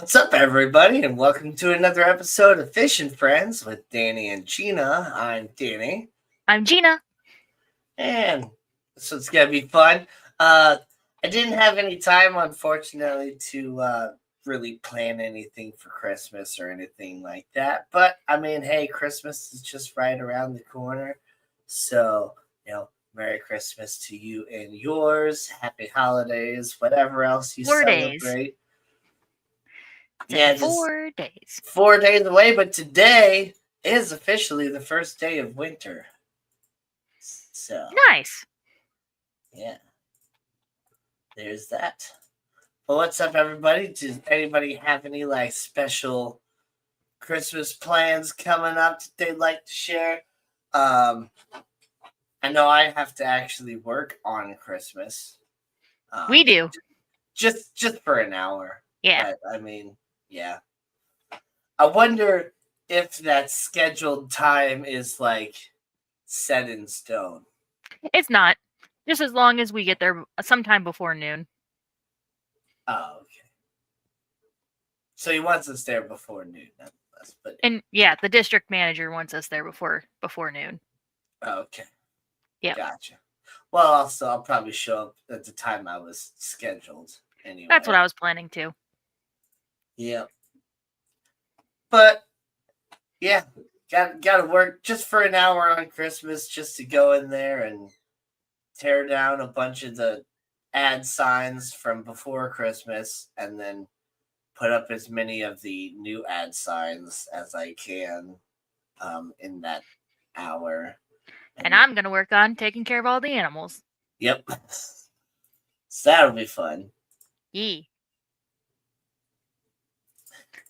What's up, everybody, and welcome to another episode of Fish and Friends with Danny and Gina. I'm Danny, I'm Gina. and so it's gonna be fun. Uh, I didn't have any time, unfortunately, to really plan anything for Christmas or anything like that. But I mean, hey, Christmas is just right around the corner, so Merry Christmas to you and yours. Happy holidays, whatever else you 4 days. celebrate. It's in Yeah, just 4 days. 4 days away, but today is officially the first day of winter. So, Nice. yeah, there's that. Well, what's up, everybody? Does anybody have any special Christmas plans coming up that they'd like to share? Um, I know I have to actually work on Christmas. We do. Just for an hour. Yeah. But I mean, yeah. I wonder if that scheduled time is set in stone. It's not. Just as long as we get there sometime before noon. Oh, okay. So he wants us there before noon, nonetheless. But And yeah, the district manager wants us there before noon. okay, Yeah. gotcha. Well, also I'll probably show up at the time I was scheduled anyway. That's what I was planning to. Yeah. But yeah, got to work just for an hour on Christmas just to go in there and tear down a bunch of the ad signs from before Christmas and then put up as many of the new ad signs as I can in that hour. And I'm going to work on taking care of all the animals. Yep. So that'll be fun. Yee.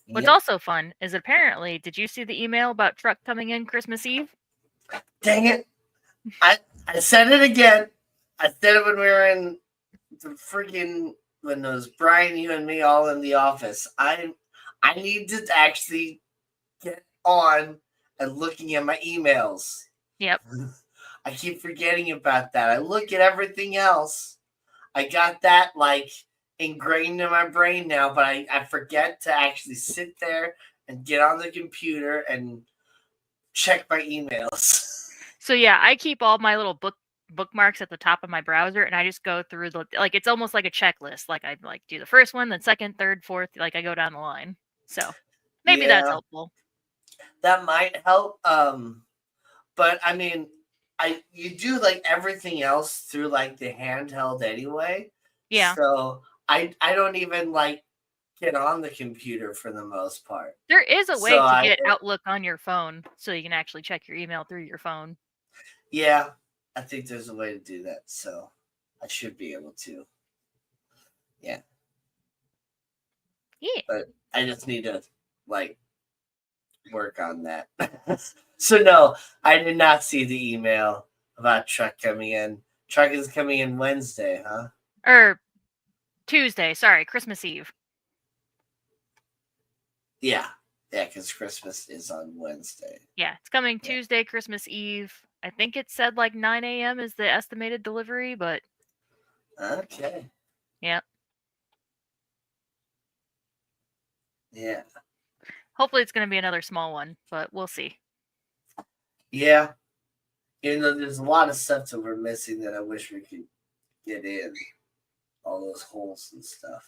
What's also fun is apparently, did you see the email about truck coming in Christmas Eve? Dang it. I said it again. I said it when we were in the freaking, when it was Brian, you and me all in the office. I need to actually get on and looking at my emails. Yep. I keep forgetting about that. I look at everything else. I got that ingrained in my brain now, but I forget to actually sit there and get on the computer and check my emails. So yeah, I keep all my little bookmarks at the top of my browser, and I just go through it's almost like a checklist. Like I do the first one, then second, third, fourth. Like I go down the line. So maybe that's helpful. That might help. But I mean, you do everything else through the handheld anyway. Yeah. So I don't even get on the computer for the most part. There is a way to get Outlook on your phone so you can actually check your email through your phone. Yeah, I think there's a way to do that. So I should be able to. Yeah. Yeah. But I just need to work on that. So no, I did not see the email about truck coming in. Truck is coming in Wednesday, huh? Or Tuesday, sorry, Christmas Eve. Yeah, because Christmas is on Wednesday. Yeah, it's coming Tuesday, Christmas Eve. I think it said 9 a.m. is the estimated delivery, but... Okay. Yep. Yeah. Hopefully it's going to be another small one, but we'll see. Yeah. There's a lot of stuff that we're missing that I wish we could get in. All those holes and stuff.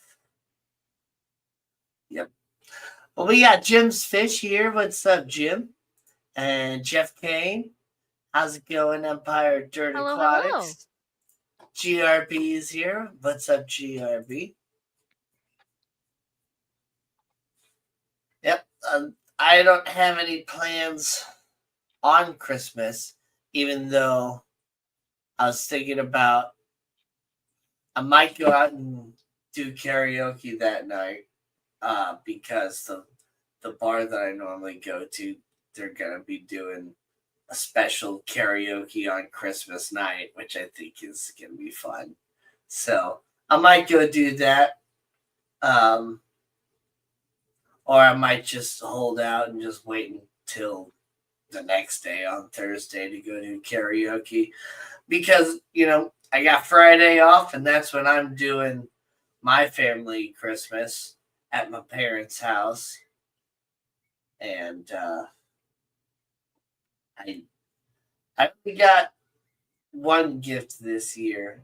Yep. Well, we got Jim's Fish here. What's up, Jim? And Jeff Kane. How's it going, Empire Dirt Aquatics? Hello. GRB is here. What's up, GRB? Yep. I don't have any plans on Christmas, even though I was thinking about I might go out and do karaoke that night because the bar that I normally go to, they're going to be doing a special karaoke on Christmas night, which I think is going to be fun. So I might go do that. Or I might just hold out and just wait until the next day on Thursday to go do karaoke. Because, I got Friday off, and that's when I'm doing my family Christmas. at my parents' house, and I I only got one gift this year,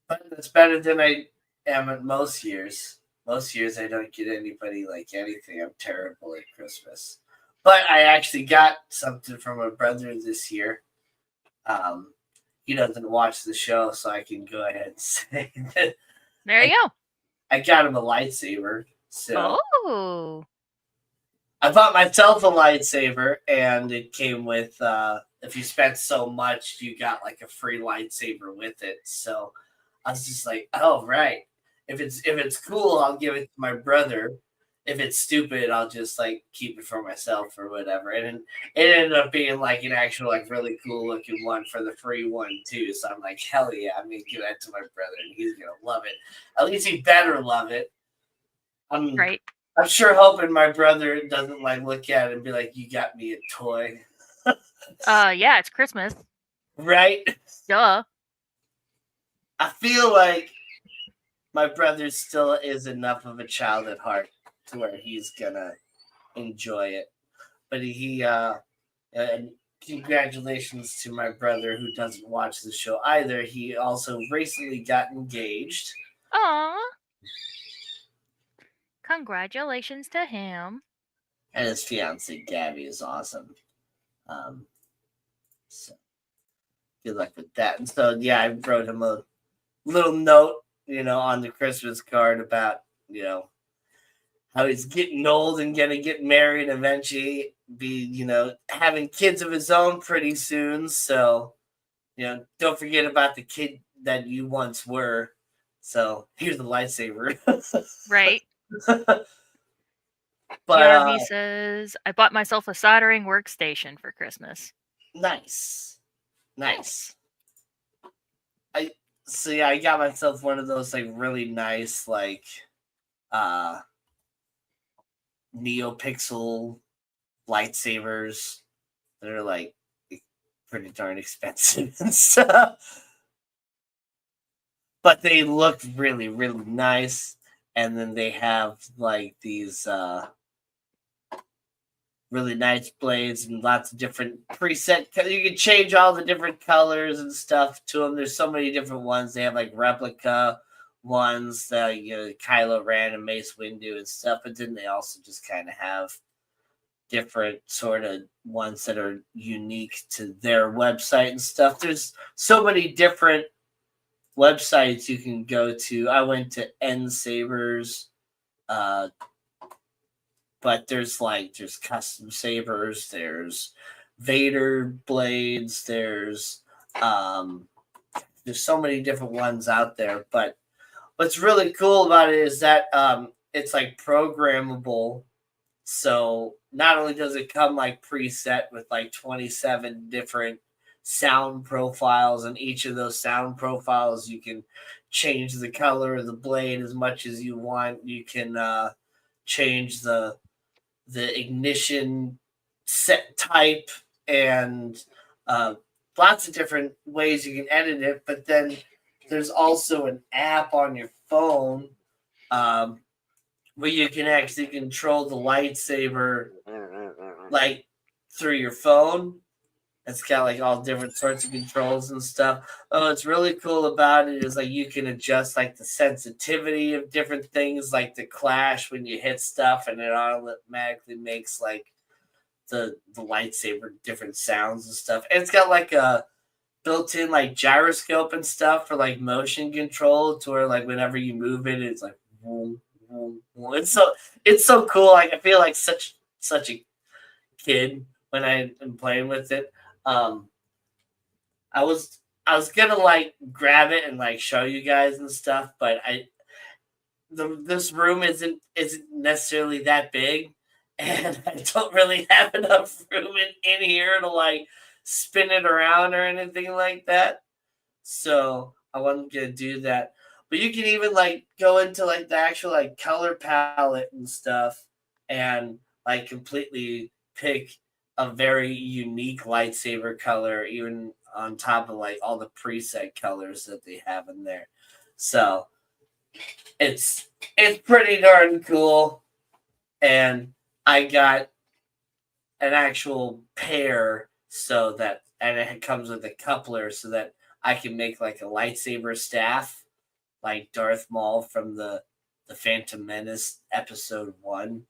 but it's better than I am at most years. Most years I don't get anybody like anything. I'm terrible at Christmas. But I actually got something from my brother this year. Um, he doesn't watch the show, so I can go ahead and say that There I, you go. I got him a lightsaber. So Oh. I bought myself a lightsaber, and it came with if you spent so much, you got like a free lightsaber with it. So I was just like, oh right. If it's cool, I'll give it to my brother. If it's stupid, I'll just like keep it for myself or whatever. And it ended up being like an actual like really cool looking one for the free one too. So I'm like, hell yeah, I'm gonna give that to my brother and he's gonna love it. At least he better love it. I'm Right. I'm sure hoping my brother doesn't like look at it and be like, "You got me a toy," Yeah, it's Christmas. right? Duh. I feel like my brother still is enough of a child at heart to where he's gonna enjoy it. But and congratulations to my brother who doesn't watch the show either. He also recently got engaged, Aw. Congratulations to him. and his fiance Gabby is awesome. Um, so good luck with that. And so yeah, I wrote him a little note, on the Christmas card about, how he's getting old and gonna get married and eventually be, having kids of his own pretty soon. So, don't forget about the kid that you once were. So here's the lightsaber. Right. But GRV says, I bought myself a soldering workstation for Christmas. nice. Nice. I see I got myself one of those like really nice like uh NeoPixel lightsabers that are like pretty darn expensive and stuff. But they look really, really nice. And then they have like these really nice blades and lots of different preset. You can change all the different colors and stuff to them. There's so many different ones. They have like replica ones that Kylo Ren and Mace Windu and stuff. But then they also just kind of have different sort of ones that are unique to their website and stuff. There's so many different websites you can go to. I went to N Sabers, but there's custom sabers, there's Vader blades, there's so many different ones out there. But what's really cool about it is that it's like programmable. So not only does it come like preset with like 27 different sound profiles, and each of those sound profiles you can change the color of the blade as much as you want. You can change the ignition set type and lots of different ways you can edit it. But then there's also an app on your phone where you can actually control the lightsaber like through your phone. It's got like all different sorts of controls and stuff. Oh, what's really cool about it is like you can adjust like the sensitivity of different things, like the clash when you hit stuff, and it automatically makes like the lightsaber different sounds and stuff. And it's got like a built-in like gyroscope and stuff for like motion control, to where like whenever you move it, it's like vroom, vroom, vroom. It's so cool. Like I feel like such a kid when I am playing with it. Um, I was gonna like grab it and like show you guys and stuff, but this room isn't necessarily that big, and I don't really have enough room in here to like spin it around or anything like that. So I wasn't gonna do that. But you can even like go into like the actual like color palette and stuff, and like completely pick a very unique lightsaber color, even on top of like all the preset colors that they have in there. So it's pretty darn cool. and I got an actual pair and it comes with a coupler so that I can make like a lightsaber staff, like Darth Maul from the Phantom Menace episode 1.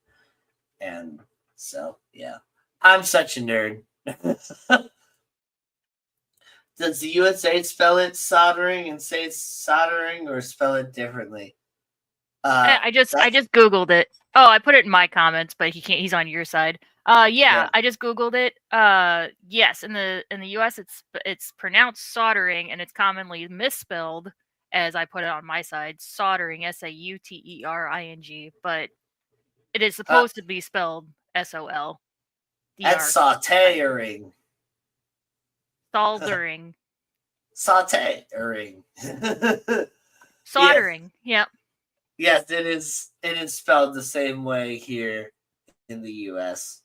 And so yeah, I'm such a nerd. Does the USA spell it soldering and say it's soldering, or spell it differently? I just googled it. Oh, I put it in my comments, but he can't. He's on your side. Yeah, I just googled it. Yes, in the U.S. it's pronounced soldering, and it's commonly misspelled as I put it on my side, soldering, SAUTERING, but it is supposed to be spelled SOLDR. That's sauteing. Soldering. Sauteing. Soldering. Yes. Yep. Yes, it is. It is spelled the same way here in the U.S.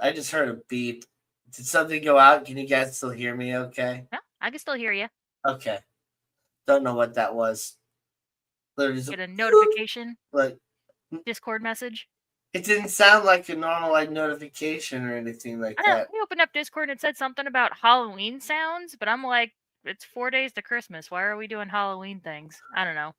I just heard a beep. Did something go out? Can you guys still hear me? Okay. Yeah, I can still hear you. Okay. Don't know what that was. Get a notification. Like Discord message. It didn't sound like a normal like notification or anything like that. I opened up Discord and it said something about Halloween sounds, but I'm like, it's 4 days to Christmas. Why are we doing Halloween things? I don't know.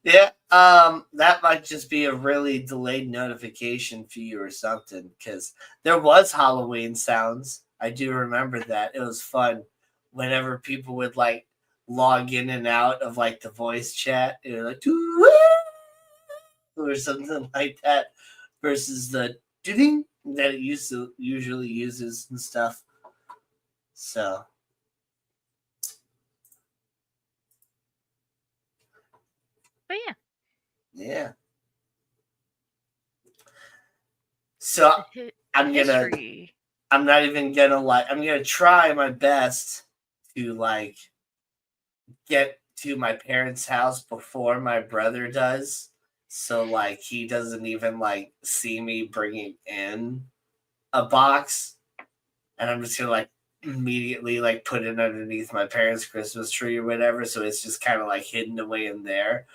Yeah, that might just be a really delayed notification for you or something, because there was Halloween sounds. I do remember that. It was fun whenever people would like log in and out of like the voice chat. It was like or something like that versus the ding that it usually uses and stuff. So but yeah. So I'm not even gonna I'm gonna try my best to like get to my parents' house before my brother does. So like he doesn't even like see me bringing in a box, and I'm just gonna like immediately like put it underneath my parents' Christmas tree or whatever. So it's just kind of like hidden away in there.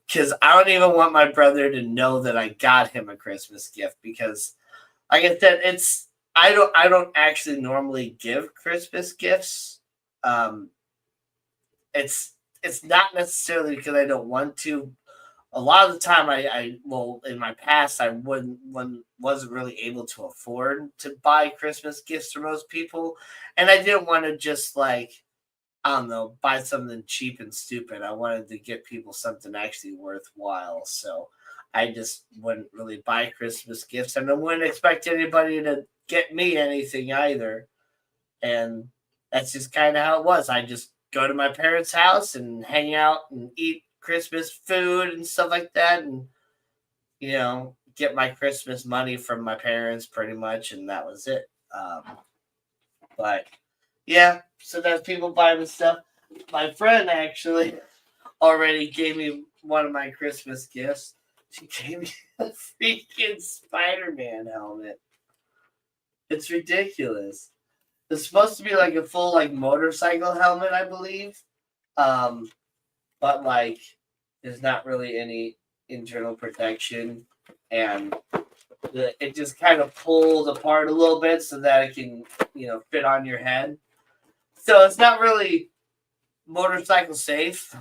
Because I don't even want my brother to know that I got him a Christmas gift, because like I said, I don't actually normally give Christmas gifts. It's not necessarily because I don't want to. A lot of the time, well, in my past, I wasn't really able to afford to buy Christmas gifts for most people, and I didn't want to just like, I don't know, buy something cheap and stupid. I wanted to get people something actually worthwhile. So I just wouldn't really buy Christmas gifts, and I wouldn't expect anybody to get me anything either. And that's just kind of how it was. I just go to my parents' house and hang out and eat Christmas food and stuff like that, and get my Christmas money from my parents pretty much, and that was it. But yeah, so there's people buying me stuff. My friend actually already gave me one of my Christmas gifts. She gave me a freaking Spider-Man helmet. It's ridiculous. It's supposed to be like a full like motorcycle helmet, I believe. But like there's not really any internal protection, and it just kind of pulls apart a little bit so that it can, fit on your head. So it's not really motorcycle safe.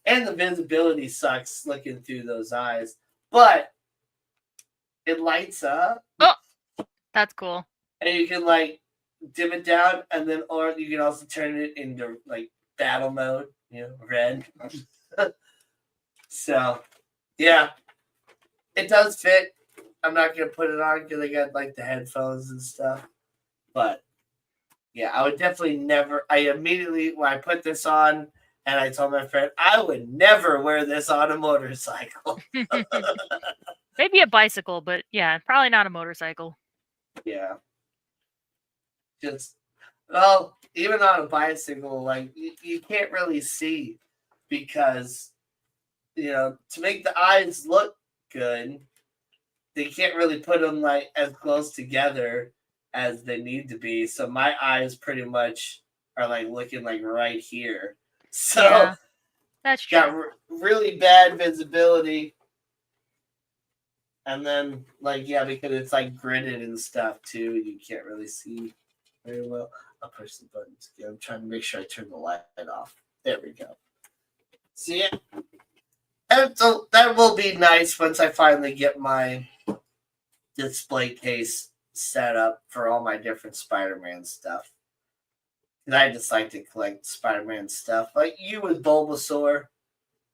And the visibility sucks looking through those eyes. But it lights up. Oh, that's cool. And you can like dim it down, and then or you can also turn it into like battle mode, red. So yeah, it does fit. I'm not gonna put it on because I got like the headphones and stuff. But yeah, I would definitely never. I immediately when I put this on, and I told my friend I would never wear this on a motorcycle. Maybe a bicycle, but yeah, probably not a motorcycle. Yeah. Just well, even on a bicycle, like you can't really see because to make the eyes look good, they can't really put them like as close together as they need to be. So my eyes pretty much are like looking like right here. So That's true. got really bad visibility. And then, like, yeah, because it's like gridded and stuff too, you can't really see very well. I'll push the buttons again. I'm trying to make sure I turn the light off. There we go. See it? And so that will be nice once I finally get my display case set up for all my different Spider-Man stuff. And I just like to collect Spider-Man stuff, like you with Bulbasaur.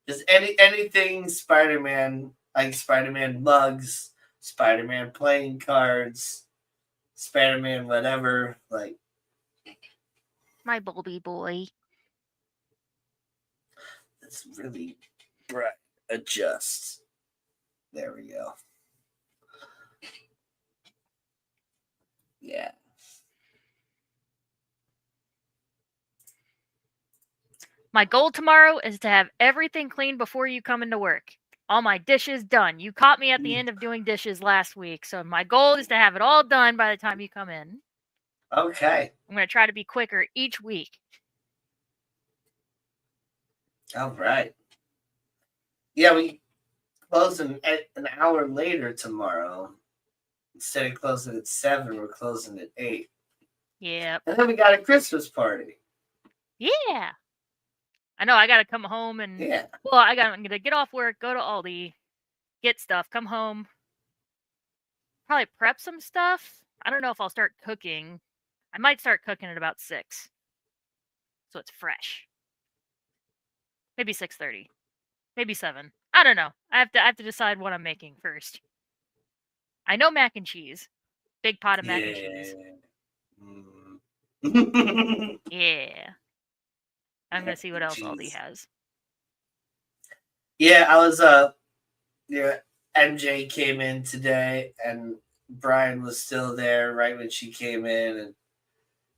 Just anything Spider-Man, like Spider-Man mugs, Spider-Man playing cards, Spider-Man whatever. Like My Bulby boy. it's really bright. Adjust. There we go. Yeah. My goal tomorrow is to have everything clean before you come into work. All my dishes done. You caught me at the end of doing dishes last week, so my goal is to have it all done by the time you come in. Okay. I'm going to try to be quicker each week. All right. Yeah, we close an hour later tomorrow. Instead of closing at 7, we're closing at 8. Yeah. And then we got a Christmas party. Yeah. I know I got to come home and Yeah. well, I'm going to get off work, go to Aldi, get stuff, come home, probably prep some stuff. I don't know if I'll start cooking. I might start cooking at about 6. So it's fresh. Maybe 6:30. Maybe 7. I don't know. I have to decide what I'm making first. I know mac and cheese. Big pot of mac and cheese. Yeah. I'm going to see what else Aldi has. Yeah, I was MJ came in today and Brian was still there right when she came in,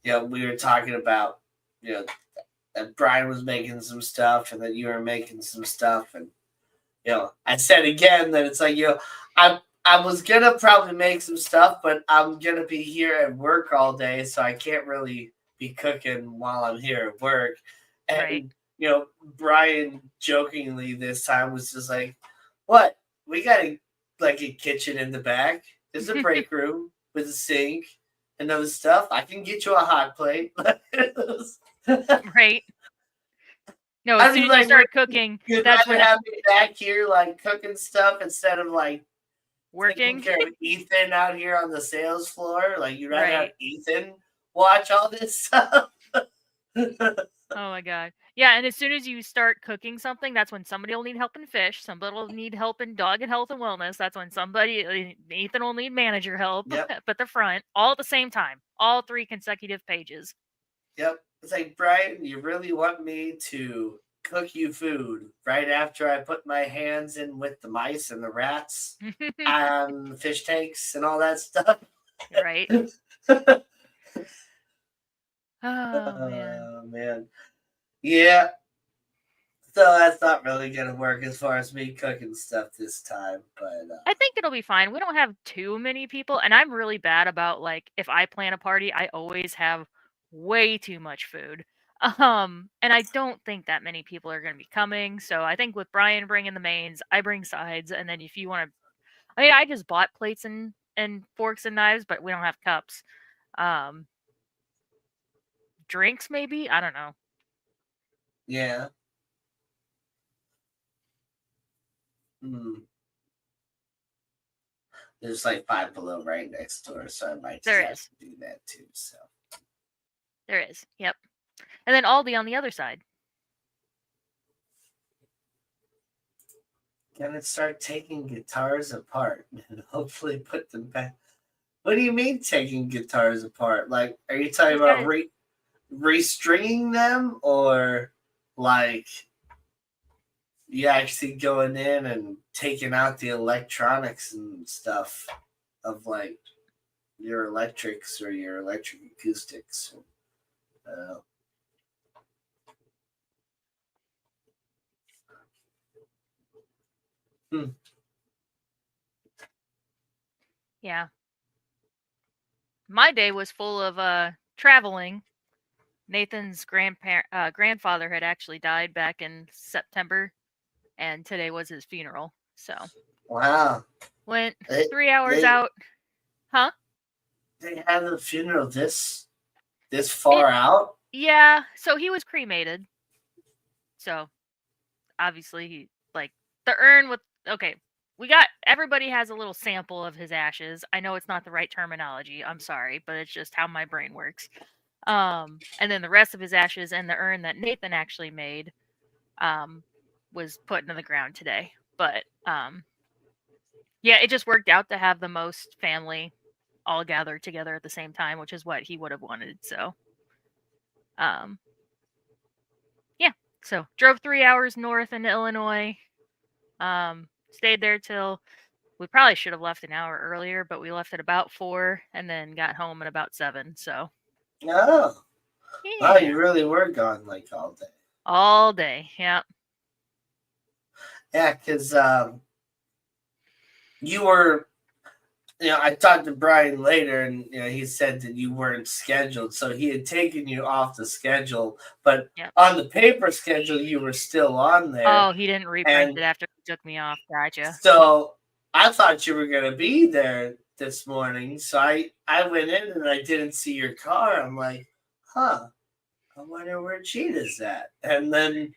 and we were talking about that Brian was making some stuff and that you were making some stuff, and I said again that it's like I was gonna probably make some stuff, but I'm gonna be here at work all day, so I can't really be cooking while I'm here at work. And Right. Brian jokingly this time was just like, "What? We got like a kitchen in the back. There's a break room with a sink and those stuff. I can get you a hot plate." Right. No, as soon as you start cooking, you'd that's rather when have me back here like cooking stuff instead of like taking working. care of Ethan out here on the sales floor. Like you'd rather have Right. Ethan watch all this stuff. Oh my god. Yeah, and as soon as you start cooking something, that's when somebody will need help in fish, somebody will need help in dog and health and wellness, that's when Ethan will need manager help Yep. at the front, all at the same time, all 3 consecutive pages. Yep. It's like, Brian, you really want me to cook you food right after I put my hands in with the mice and the rats and fish tanks and all that stuff? Right. Oh man. Oh, man. Yeah. So that's not really going to work as far as me cooking stuff this time. But I think it'll be fine. We don't have too many people, and I'm really bad about like if I plan a party, I always have way too much food. And I don't think that many people are going to be coming. So I think with Brian bringing the mains, I bring sides, and then if you want to, I mean, I just bought plates and forks and knives, but we don't have cups. Um, Drinks maybe, I don't know. yeah. There's like Five Below right next door, so I might just have to do that too. So there is, yep. And then Aldi on the other side. gonna start taking guitars apart and hopefully put them back. What do you mean taking guitars apart? Like, are you talking about restringing them, or like you actually going in and taking out the electronics and stuff of like your electrics or your electric acoustics? Yeah. My day was full of traveling, Nathan's grandfather had actually died back in September, and today was his funeral. So Wow. went They 3 hours they out. Huh? they have the funeral this It far out? Yeah, so he was cremated. So obviously he like the urn with okay, everybody has a little sample of his ashes. I know it's not the right terminology. I'm sorry, but it's just how my brain works. And then the rest of his ashes and the urn that Nathan actually made um was put into the ground today. But yeah, it just worked out to have the most family all gathered together at the same time, which is what he would have wanted. So um yeah. So drove 3 hours north into Illinois. Stayed there till we probably should have left an hour earlier, but we left at about 4 and then got home at about 7. So Oh. Wow, yeah, you really were gone like all day. all day. Yeah. Yeah, because you were, I talked to Brian later, and he said that you weren't scheduled, so he had taken you off the schedule, but Yep. on the paper schedule, you were still on there, Oh, he didn't reprint and it after he took me off. Gotcha. so I thought you were gonna be there this morning, so I went in and I didn't see your car. I'm like, huh, I wonder where Gina's at, and then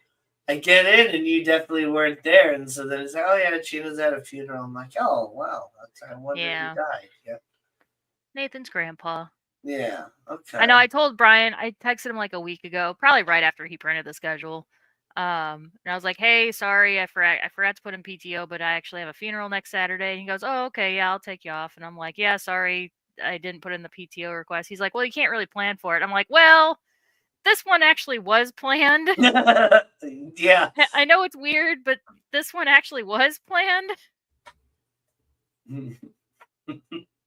I get in and you definitely weren't there, and so then it's like, oh yeah, Gina's at a funeral. I'm like, oh wow, I wonder who Yeah. died. Yeah, Nathan's grandpa. yeah, I know okay. I told Brian, I texted him like a week ago, probably right after he printed the schedule. And I was like, "Hey, sorry, I forgot to put in PTO, but I actually have a funeral next Saturday." And he goes, "Oh, okay, yeah, I'll take you off." And I'm like, "Yeah, sorry, I didn't put in the PTO request." He's like, "Well, you can't really plan for it." I'm like, "Well, this one actually was planned." Yeah. I know it's weird, but this one actually was planned.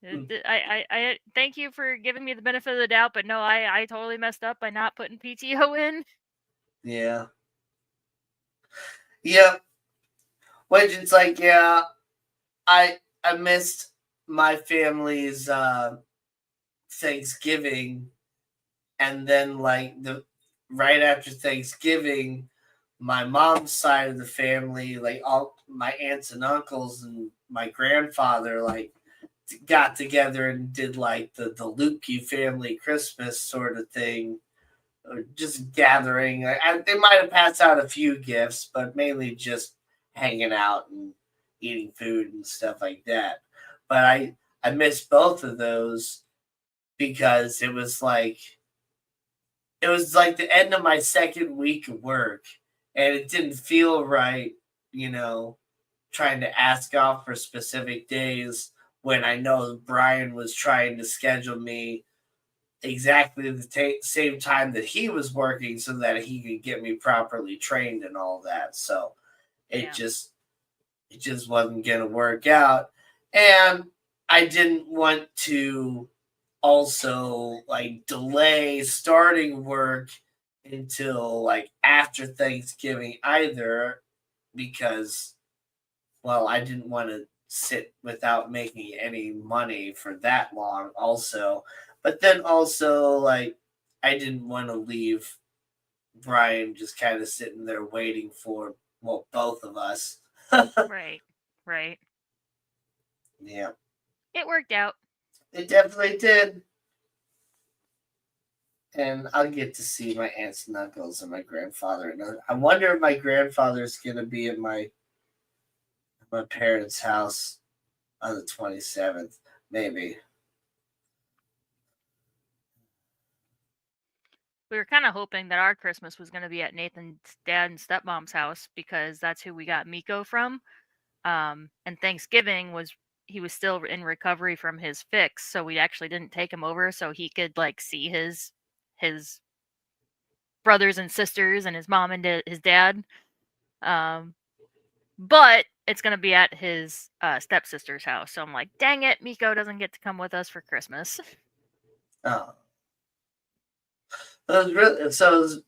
I thank you for giving me the benefit of the doubt, but no, I totally messed up by not putting PTO in. Yeah. Yep. Which it's like, yeah, I missed my family's Thanksgiving, and then like the right after Thanksgiving, my mom's side of the family, like all my aunts and uncles and my grandfather, like got together and did like the Lukey family Christmas sort of thing, or just gathering. They might have passed out a few gifts, but mainly just hanging out and eating food and stuff like that. But I missed both of those because it was like the end of my second week of work, and it didn't feel right, you know, trying to ask off for specific days when I know Brian was trying to schedule me exactly the same time that he was working so that he could get me properly trained and all that. So it Yeah. just it just wasn't going to work out, and I didn't want to also like delay starting work until like after Thanksgiving either, because well, I didn't want to sit without making any money for that long also. But then also like I didn't want to leave Brian just kind of sitting there waiting for, well, both of us. Right. Right. Yeah, It worked out. it definitely did. And I'll get to see my aunts and uncles and my grandfather. And I wonder if my grandfather's gonna be at my parents' house on the 27th. Maybe. We were kind of hoping that our Christmas was going to be at Nathan's dad and stepmom's house because that's who we got Miko from. And Thanksgiving was he was still in recovery from his fix, so we actually didn't take him over so he could like see his brothers and sisters and his mom and his dad. Um, but it's gonna be at his stepsister's house. So I'm like, dang it, Miko doesn't get to come with us for Christmas. Oh, so it was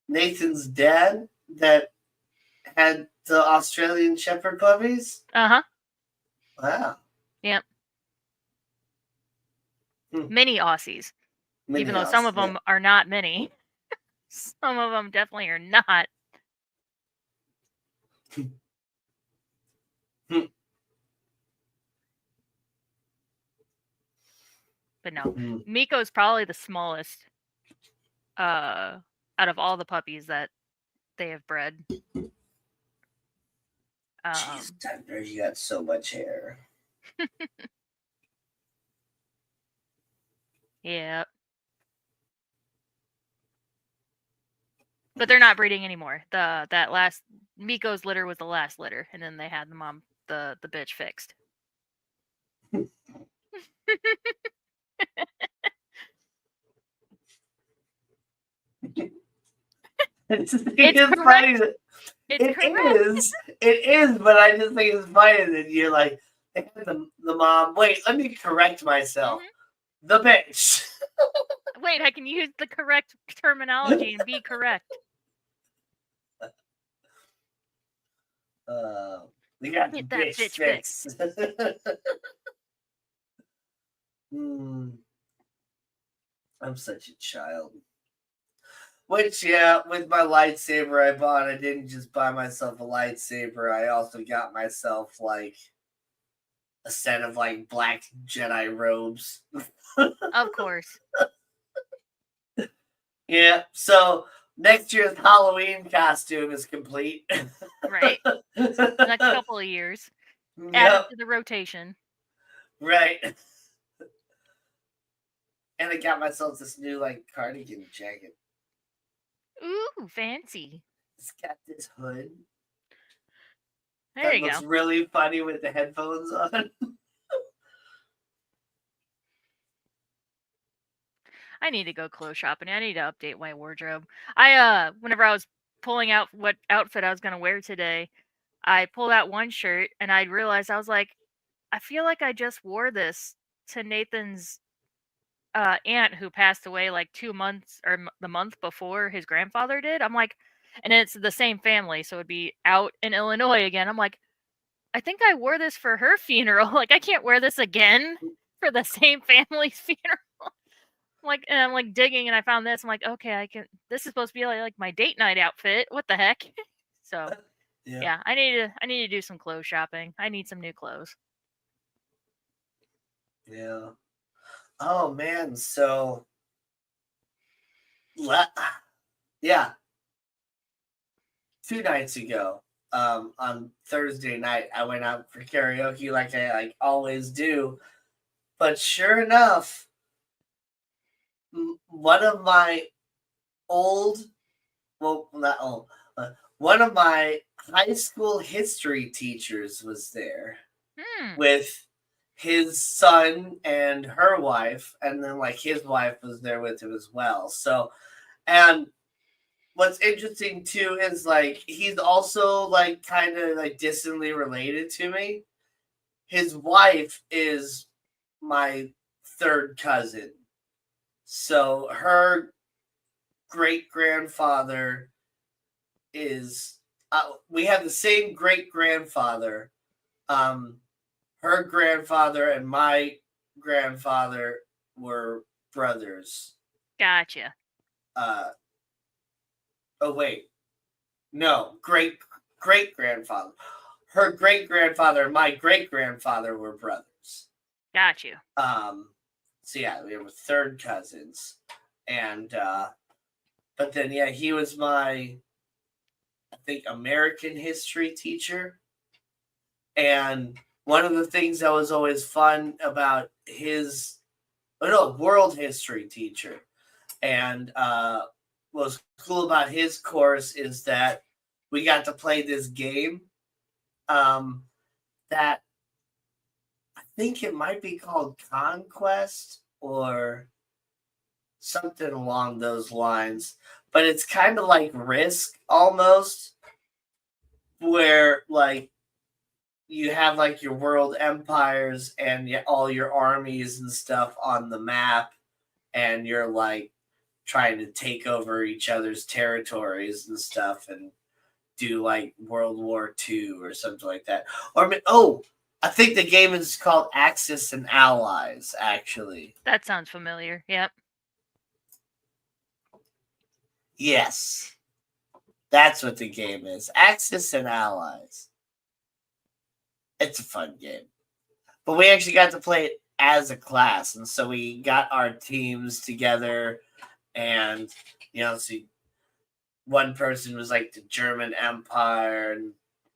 Nathan's dad that had the Australian Shepherd puppies. Uh-huh. Wow. Yep. Hmm. Mini Aussies. Even though some of them are not many. Some of them definitely are not. But no, Miko's probably the smallest out of all the puppies that they have bred. Jeez, Thunder, you got so much hair. Yeah. But they're not breeding anymore. That last Miko's litter was the last litter, and then they had the bitch fixed. It's funny that it is, but I just think it's funny that you're like the mom. Wait, let me correct myself. Mm-hmm. The bitch. Wait, I can use the correct terminology and be correct. We got the bitch fixed. I'm such a child. Which, yeah, with my lightsaber I bought, I didn't just buy myself a lightsaber. I also got myself, like, a set of, like, black Jedi robes. Of course. Yeah, so next year's Halloween costume is complete. Right. The next couple of years. Added to the rotation. Right. And I got myself this new, like, cardigan jacket. Ooh, fancy. It's got this hood. There you go. That looks really funny with the headphones on. I need to go clothes shopping. I need to update my wardrobe. Whenever I was pulling out what outfit I was going to wear today, I pulled out one shirt and I realized I was like, I feel like I just wore this to Nathan's aunt who passed away like 2 months or the month before his grandfather did. I'm like, and it's the same family, so it'd be out in Illinois again. I'm like, I think I wore this for her funeral. Like, I can't wear this again for the same family's funeral. And I'm like digging, and I found this. I'm like, okay, I can. This is supposed to be like my date night outfit. What the heck? So, yeah, I need to do some clothes shopping. I need some new clothes. Yeah. Oh man, so yeah. 2 nights ago, on Thursday night, I went out for karaoke like I always do. But sure enough, one of my one of my high school history teachers was there with his son and her wife, and then like his wife was there with him as well. So, and what's interesting too is like he's also like kind of like distantly related to me. His wife is my third cousin. So her great grandfather is we have the same great grandfather. Her grandfather and my grandfather were brothers. Gotcha. Oh wait, no, great grandfather. Her great grandfather and my great grandfather were brothers. Got you. So yeah, we were third cousins, and but then yeah, he was my, I think, American history teacher, and one of the things that was always fun about his, world history teacher, and what was cool about his course is that we got to play this game that I think it might be called Conquest or something along those lines, but it's kind of like Risk almost, where like you have like your world empires and all your armies and stuff on the map, and you're like trying to take over each other's territories and stuff and do like World War II or something like that. Or I think the game is called Axis and Allies, actually. That sounds familiar. Yep. Yes, that's what the game is. Axis and Allies. It's a fun game. But we actually got to play it as a class, and so we got our teams together, and so one person was like the German Empire,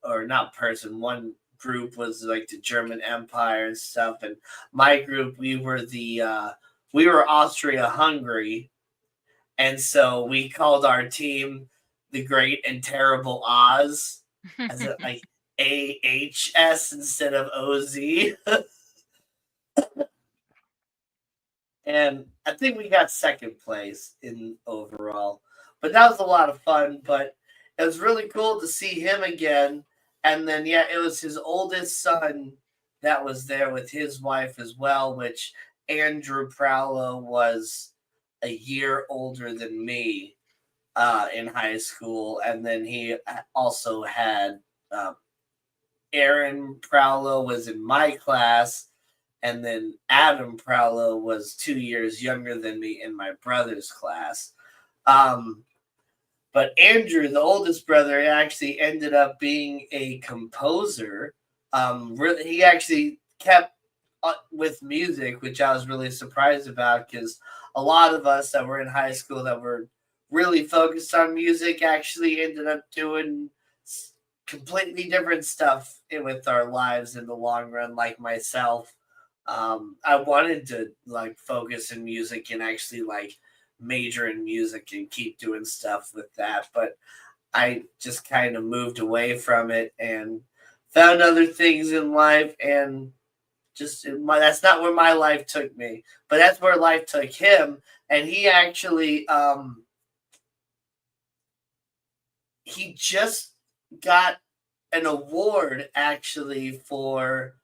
or not person, one group was like the German Empire and stuff, and my group we were Austria Hungary, and so we called our team the Great and Terrible Oz, as it like AHS instead of OZ. And I think we got second place in overall. But that was a lot of fun. But it was really cool to see him again. And then it was his oldest son that was there with his wife as well, which Andrew Prowlow was a year older than me in high school. And then he also had Aaron Prowlow was in my class, and then Adam Prowlow was 2 years younger than me in my brother's class. But Andrew, the oldest brother, actually ended up being a composer. He actually kept with music, which I was really surprised about, because a lot of us that were in high school that were really focused on music actually ended up doing completely different stuff with our lives in the long run, like myself. I wanted to like focus in music and actually like major in music and keep doing stuff with that, but I just kind of moved away from it and found other things in life, and that's not where my life took me, but that's where life took him. And he actually he just got an award actually for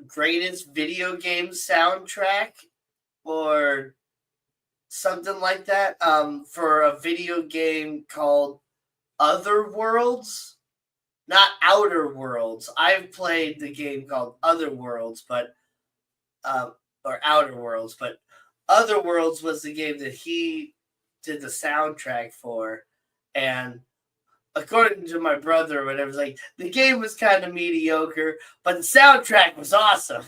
greatest video game soundtrack or something like that, for a video game called Other Worlds, not Outer Worlds. I've played the game called Other Worlds, but or Outer Worlds, but Other Worlds was the game that he did the soundtrack for. And according to my brother or whatever, like the game was kind of mediocre, but the soundtrack was awesome.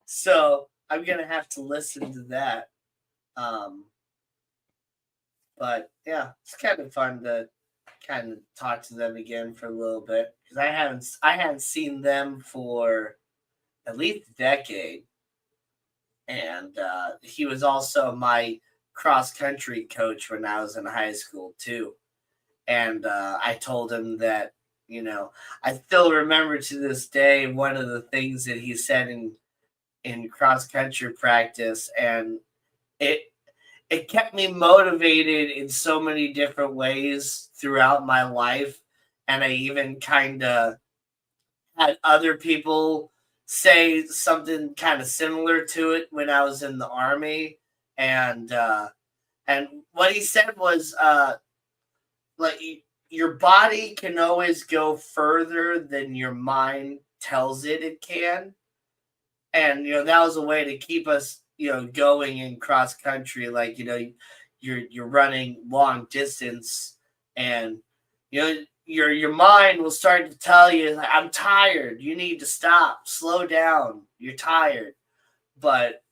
So I'm gonna have to listen to that. Um, but yeah, it's kind of fun to kind of talk to them again for a little bit, because I hadn't seen them for at least a decade, and he was also my cross country coach when I was in high school too. And I told him that I still remember to this day one of the things that he said in cross country practice, and it it kept me motivated in so many different ways throughout my life. And I even kind of had other people say something kind of similar to it when I was in the army. And what he said was like your body can always go further than your mind tells it can. And that was a way to keep us going in cross country, like you're running long distance, and your mind will start to tell you, like, I'm tired, you need to stop, slow down, you're tired. But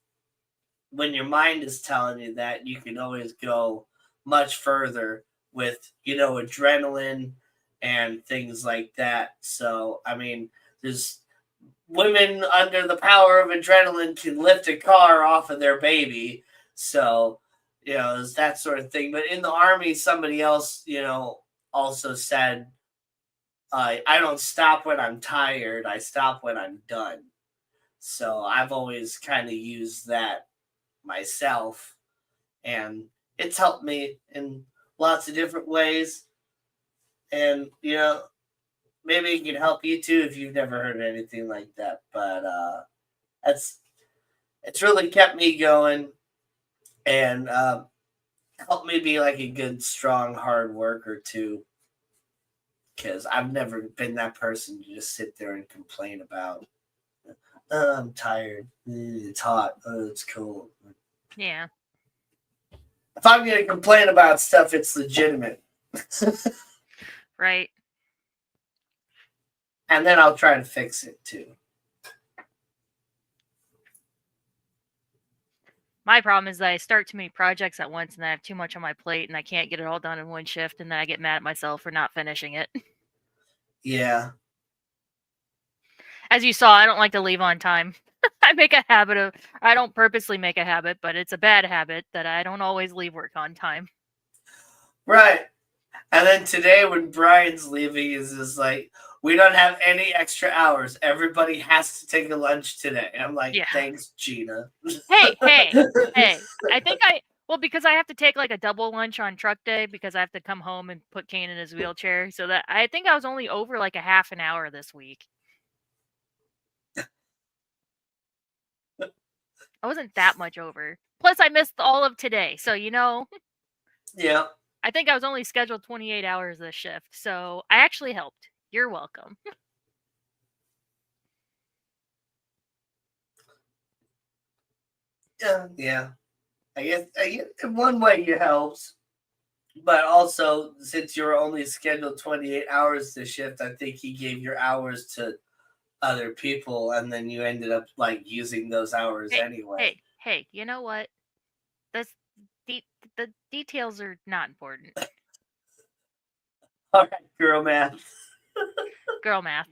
when your mind is telling you that, you can always go much further with adrenaline and things like that. So I mean, there's women under the power of adrenaline can lift a car off of their baby. So, it's that sort of thing. But in the army, somebody else, also said, I don't stop when I'm tired. I stop when I'm done. So I've always kind of used that myself. And it's helped me in lots of different ways. And, maybe it can help you too if you've never heard anything like that. But that's it's really kept me going, and helped me be like a good, strong, hard worker too. Because I've never been that person to just sit there and complain about, I'm tired, it's hot, it's cold. Yeah. If I'm going to complain about stuff, it's legitimate. Right. And then I'll try to fix it too. My problem is that I start too many projects at once and I have too much on my plate and I can't get it all done in one shift and then I get mad at myself for not finishing it. Yeah. As you saw, I don't like to leave on time. I don't purposely make a habit, but it's a bad habit that I don't always leave work on time. Right. And then today when Brian's leaving is just like, we don't have any extra hours. Everybody has to take a lunch today. I'm like, Yeah. thanks, Gina. Hey. I think because I have to take like a double lunch on truck day because I have to come home and put Kane in his wheelchair. So that I think I was only over like a half an hour this week. I wasn't that much over. Plus, I missed all of today. So, Yeah. I think I was only scheduled 28 hours this shift. So, I actually helped. You're welcome. Yeah. I guess in one way it helps. But also, since you were only scheduled 28 hours to shift, I think he gave your hours to other people, and then you ended up like using those hours anyway. Hey, you know what? That's the details are not important. All right, girl math. Girl math.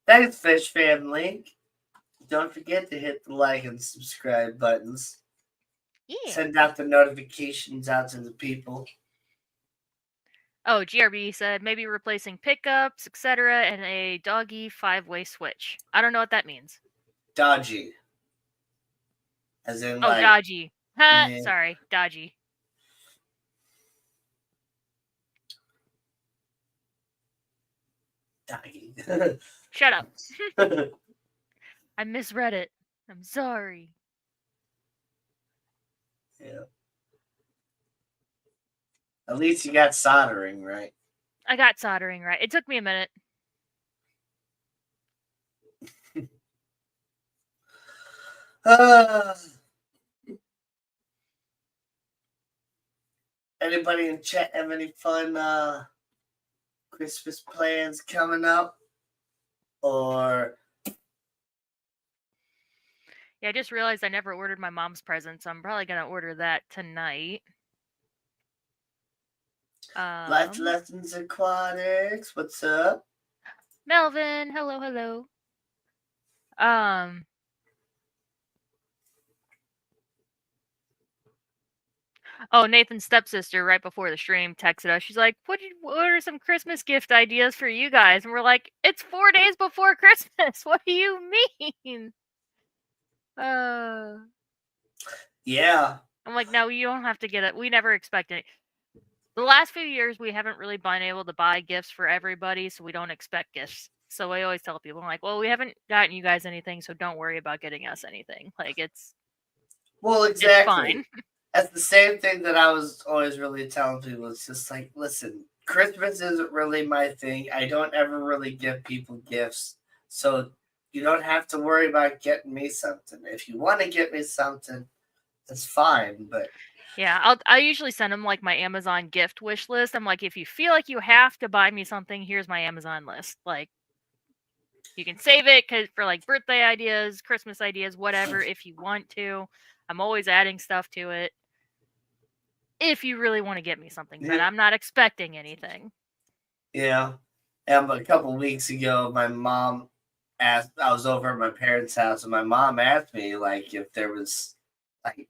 Thanks, Fish Family. Don't forget to hit the like and subscribe buttons. Yeah. Send out the notifications out to the people. Oh, GRB said maybe replacing pickups, etc., and a doggy 5-way switch. I don't know what that means. Dodgy. As in, like. Dodgy. Huh, Yeah. sorry, dodgy. Doggy. Shut up. I misread it. I'm sorry. Yeah. At least you got soldering right. I got soldering right. It took me a minute. Anybody in chat have any fun Christmas plans coming up? Or Yeah, I just realized I never ordered my mom's present, so I'm probably gonna order that tonight. Life Lessons Aquatics, what's up? Melvin, hello. Oh, Nathan's stepsister right before the stream texted us. She's like, what are some Christmas gift ideas for you guys? And we're like, it's 4 days before Christmas. What do you mean? Yeah. I'm like, no, you don't have to get it. We never expect it. The last few years, we haven't really been able to buy gifts for everybody, so we don't expect gifts. So I always tell people, I'm like, well, we haven't gotten you guys anything, so don't worry about getting us anything. Like, Well, exactly. It's fine. That's the same thing that I was always really telling people. It's just like, listen, Christmas isn't really my thing. I don't ever really give people gifts. So you don't have to worry about getting me something. If you want to get me something, that's fine. But yeah, I usually send them like my Amazon gift wish list. I'm like, if you feel like you have to buy me something, here's my Amazon list. Like, you can save it for like birthday ideas, Christmas ideas, whatever, if you want to. I'm always adding stuff to it. If you really want to get me something, but I'm not expecting anything. Yeah. And a couple of weeks ago, my mom asked, I was over at my parents' house, and my mom asked me, like, if there was, like,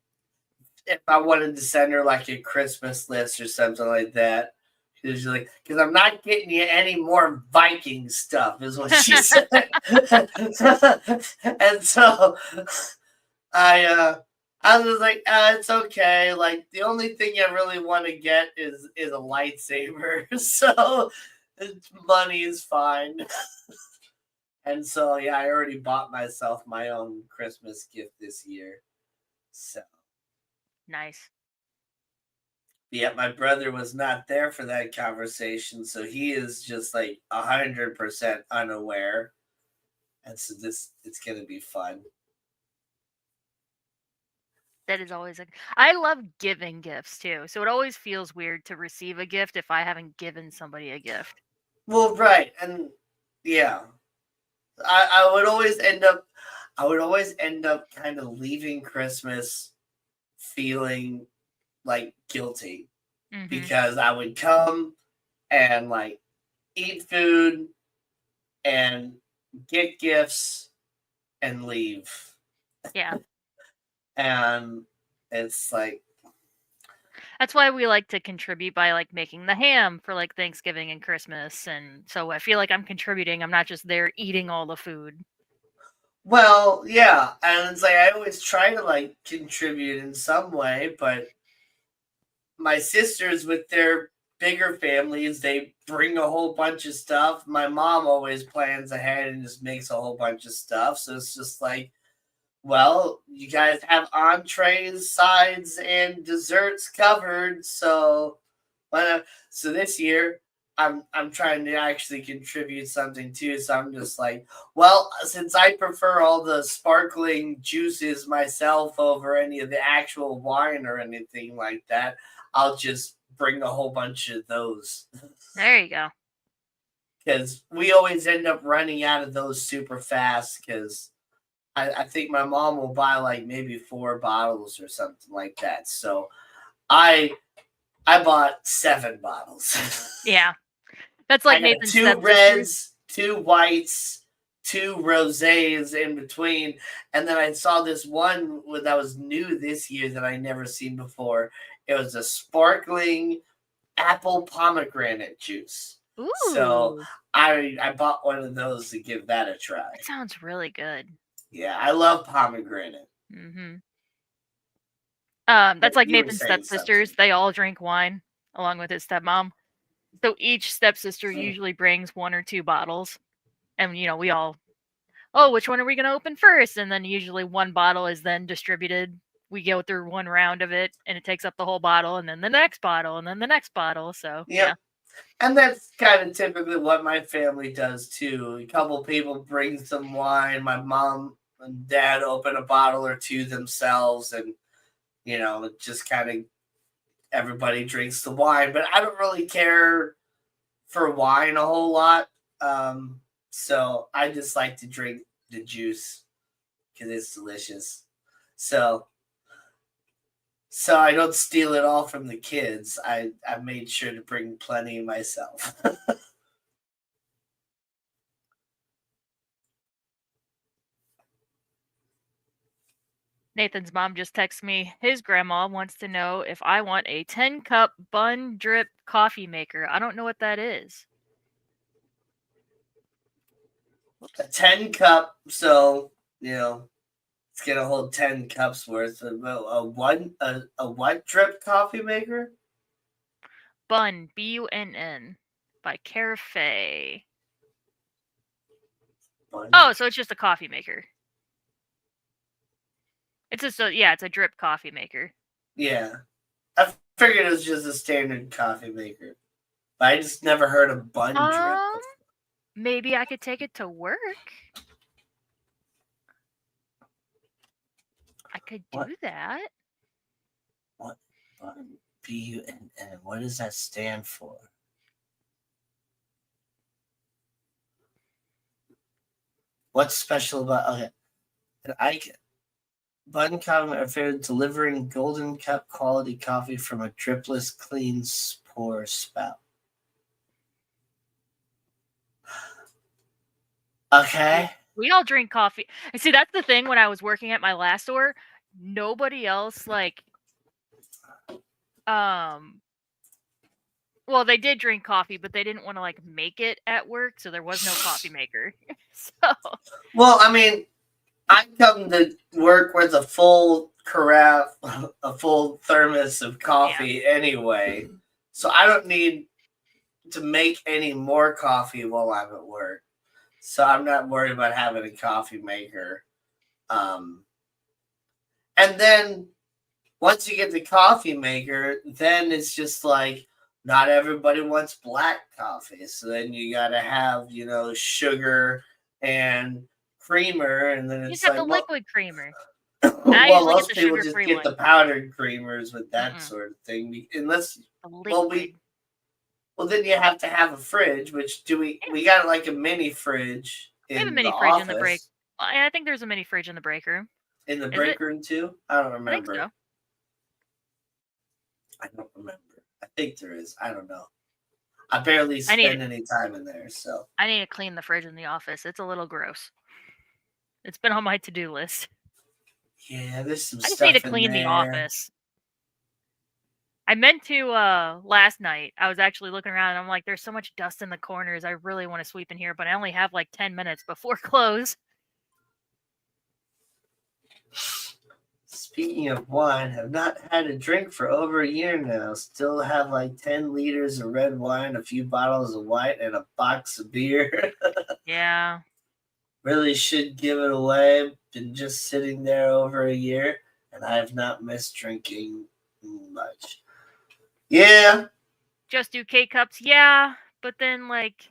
if I wanted to send her, like, a Christmas list or something like that. She was like, because I'm not getting you any more Viking stuff, is what she said. And so I was like, it's okay. Like, the only thing I really want to get is a lightsaber. So money is fine. And so, yeah, I already bought myself my own Christmas gift this year. So nice. yeah, my brother was not there for that conversation, so he is just like 100% unaware. And so it's gonna be fun. That is always a. I love giving gifts too, so it always feels weird to receive a gift if I haven't given somebody a gift. Well, right, and yeah, I would always end up, kind of leaving Christmas feeling like guilty Hmm. because I would come and like eat food and get gifts and leave. Yeah. And it's like, That's why we like to contribute by like making the ham for like Thanksgiving and Christmas, and so I feel like I'm contributing. I'm not just there eating all the food. well, yeah. And it's like I always try to like contribute in some way, but my sisters with their bigger families, they bring a whole bunch of stuff. My mom always plans ahead and just makes a whole bunch of stuff. So it's just like, well, you guys have entrees, sides, and desserts covered. So, so this year, I'm trying to actually contribute something too. So I'm just like, well, since I prefer all the sparkling juices myself over any of the actual wine or anything like that, I'll just bring a whole bunch of those There you go. because we always end up running out of those super fast because I think my mom will buy like maybe 4 bottles or something like that. So I I bought 7 bottles. Yeah, that's I like got Nathan's two stepsisters. reds, 2 whites, 2 rosés in between, and then I saw this one that was new this year that I never seen before. It was a sparkling apple pomegranate juice. So Ooh, I bought one of those to give that a try. that sounds really good. Yeah, I love pomegranate. Hmm. But That's like you were Nathan's saying stepsisters. something. They all drink wine along with his stepmom. So each stepsister Hmm. usually brings 1 or 2 bottles, and we all, oh, which one are we going to open first? And then usually one bottle is then distributed. We go through one round of it, and it takes up the whole bottle, and then the next bottle, and then the next bottle. So Yep. yeah, And that's kind of typically what my family does too. A couple people bring some wine. My mom and dad open a bottle or two themselves, and just kind of everybody drinks the wine. But I don't really care for wine a whole lot, so I just like to drink the juice because it's delicious. So so I don't steal it all from the kids. I made sure to bring plenty myself. Nathan's mom just texted me. His grandma wants to know if I want a 10-cup bun drip coffee maker. I don't know what that is. A Whoops. 10 cup, so it's gonna hold 10 cups worth of a what drip coffee maker? Bun, Bunn, by Cafe. Bun. Oh, so it's just a coffee maker. It's just yeah, it's a drip coffee maker. Yeah, I figured it was just a standard coffee maker, but I just never heard of bun drip Um, before. maybe I could take it to work. I could What do that. what bun? Bunn. What does that stand for? What's special about okay? I Bun Coffee are fair delivering golden cup quality coffee from a dripless clean pour spout. Okay. We all drink coffee. And see, that's the thing. When I was working at my last store, nobody else um well, they did drink coffee, but they didn't want to like make it at work, so there was no coffee maker. So Well, I mean, I come to work with a full carafe, a full thermos of yeah. coffee anyway. So I don't need to make any more coffee while I'm at work. So I'm not worried about having a coffee maker. Um, and then once you get the coffee maker, then it's just like not everybody wants black coffee. So then you got to have, sugar and creamer. And then You just it's have the like, well, liquid creamer. I Well, usually get most the people just sugar-free get one. the powdered creamers with that Mm-mm. sort of thing. Unless, The well, liquid. well, then you have to have a fridge, which Yeah, we got like a mini fridge we have a in the mini fridge in the break. office. I think there's a mini fridge in the break room. In the Is it? break room too? I don't I think remember. so. I don't remember. I think there is. I don't know. I barely I need spend any time in there, so I need to clean the fridge in the office. It's a little gross. It's been on my to-do list. yeah, there's some I just need to stuff in clean the there. office. I meant to last night. I was actually looking around and I'm like, there's so much dust in the corners. I really want to sweep in here, but I only have like 10 minutes before close. Speaking of wine, have not had a drink for over a year now. Still have like 10 liters of red wine, a few bottles of white, and a box of beer. Yeah. Really should give it away. Been just sitting there over a year, and I have not missed drinking much. Yeah, Just do K-cups. Yeah, but then like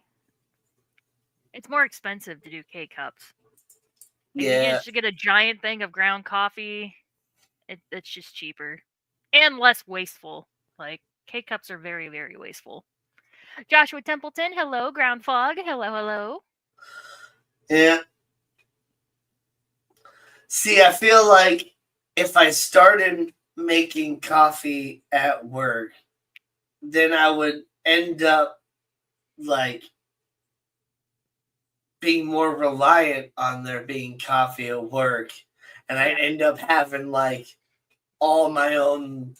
it's more expensive to do K-cups. Like if you yeah, just get a giant thing of ground coffee, it's just cheaper and less wasteful. Like K-cups are very, very wasteful. Joshua Templeton, hello. Ground Fog, hello, hello. yeah. See, I feel like if I started making coffee at work, then I would end up like being more reliant on there being coffee at work. And I'd Yeah. end up having like all my own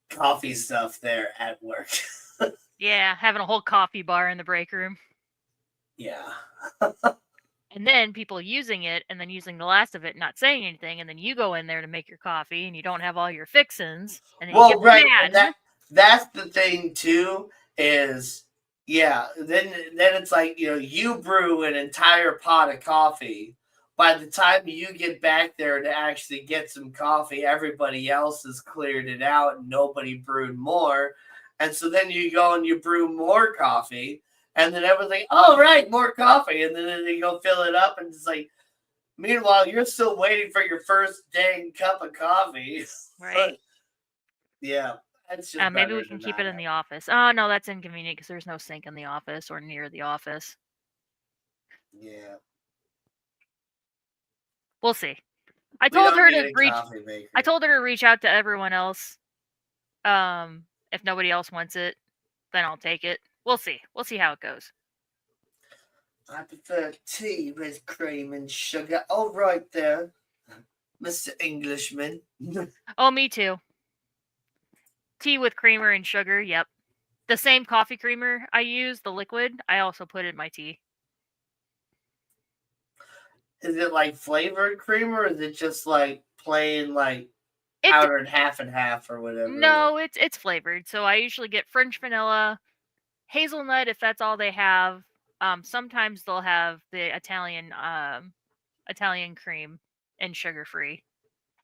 coffee stuff there at work. Yeah, having a whole coffee bar in the break room. Yeah. And then people using it and then using the last of it, not saying anything, and then you go in there to make your coffee and you don't have all your fixins, and then you Well, get right, and mad. that's the thing too is yeah, then it's like, you brew an entire pot of coffee. By the time you get back there to actually get some coffee, everybody else has cleared it out and nobody brewed more. And so then you go and you brew more coffee, and then everything, oh right, more coffee, and then you go fill it up, and it's like, meanwhile, you're still waiting for your first dang cup of coffee. Right. Yeah, it's just Maybe we better to can keep not it in have. the office. Oh, no, that's inconvenient because there's no sink in the office or near the office. Yeah, We'll see. I we told don't her need to a reach. coffee I maker. told her to reach out to everyone else. If nobody else wants it, then I'll take it. We'll see. We'll see how it goes. I prefer tea with cream and sugar. All right there, Mr. Englishman. Oh, me too. Tea with creamer and sugar. Yep. The same coffee creamer I use, the liquid, I also put in my tea. Is it like flavored cream, or is it just like plain like It powdered half and half or whatever? No, it's flavored. So I usually get French vanilla, hazelnut if that's all they have. Sometimes they'll have the Italian cream and sugar free.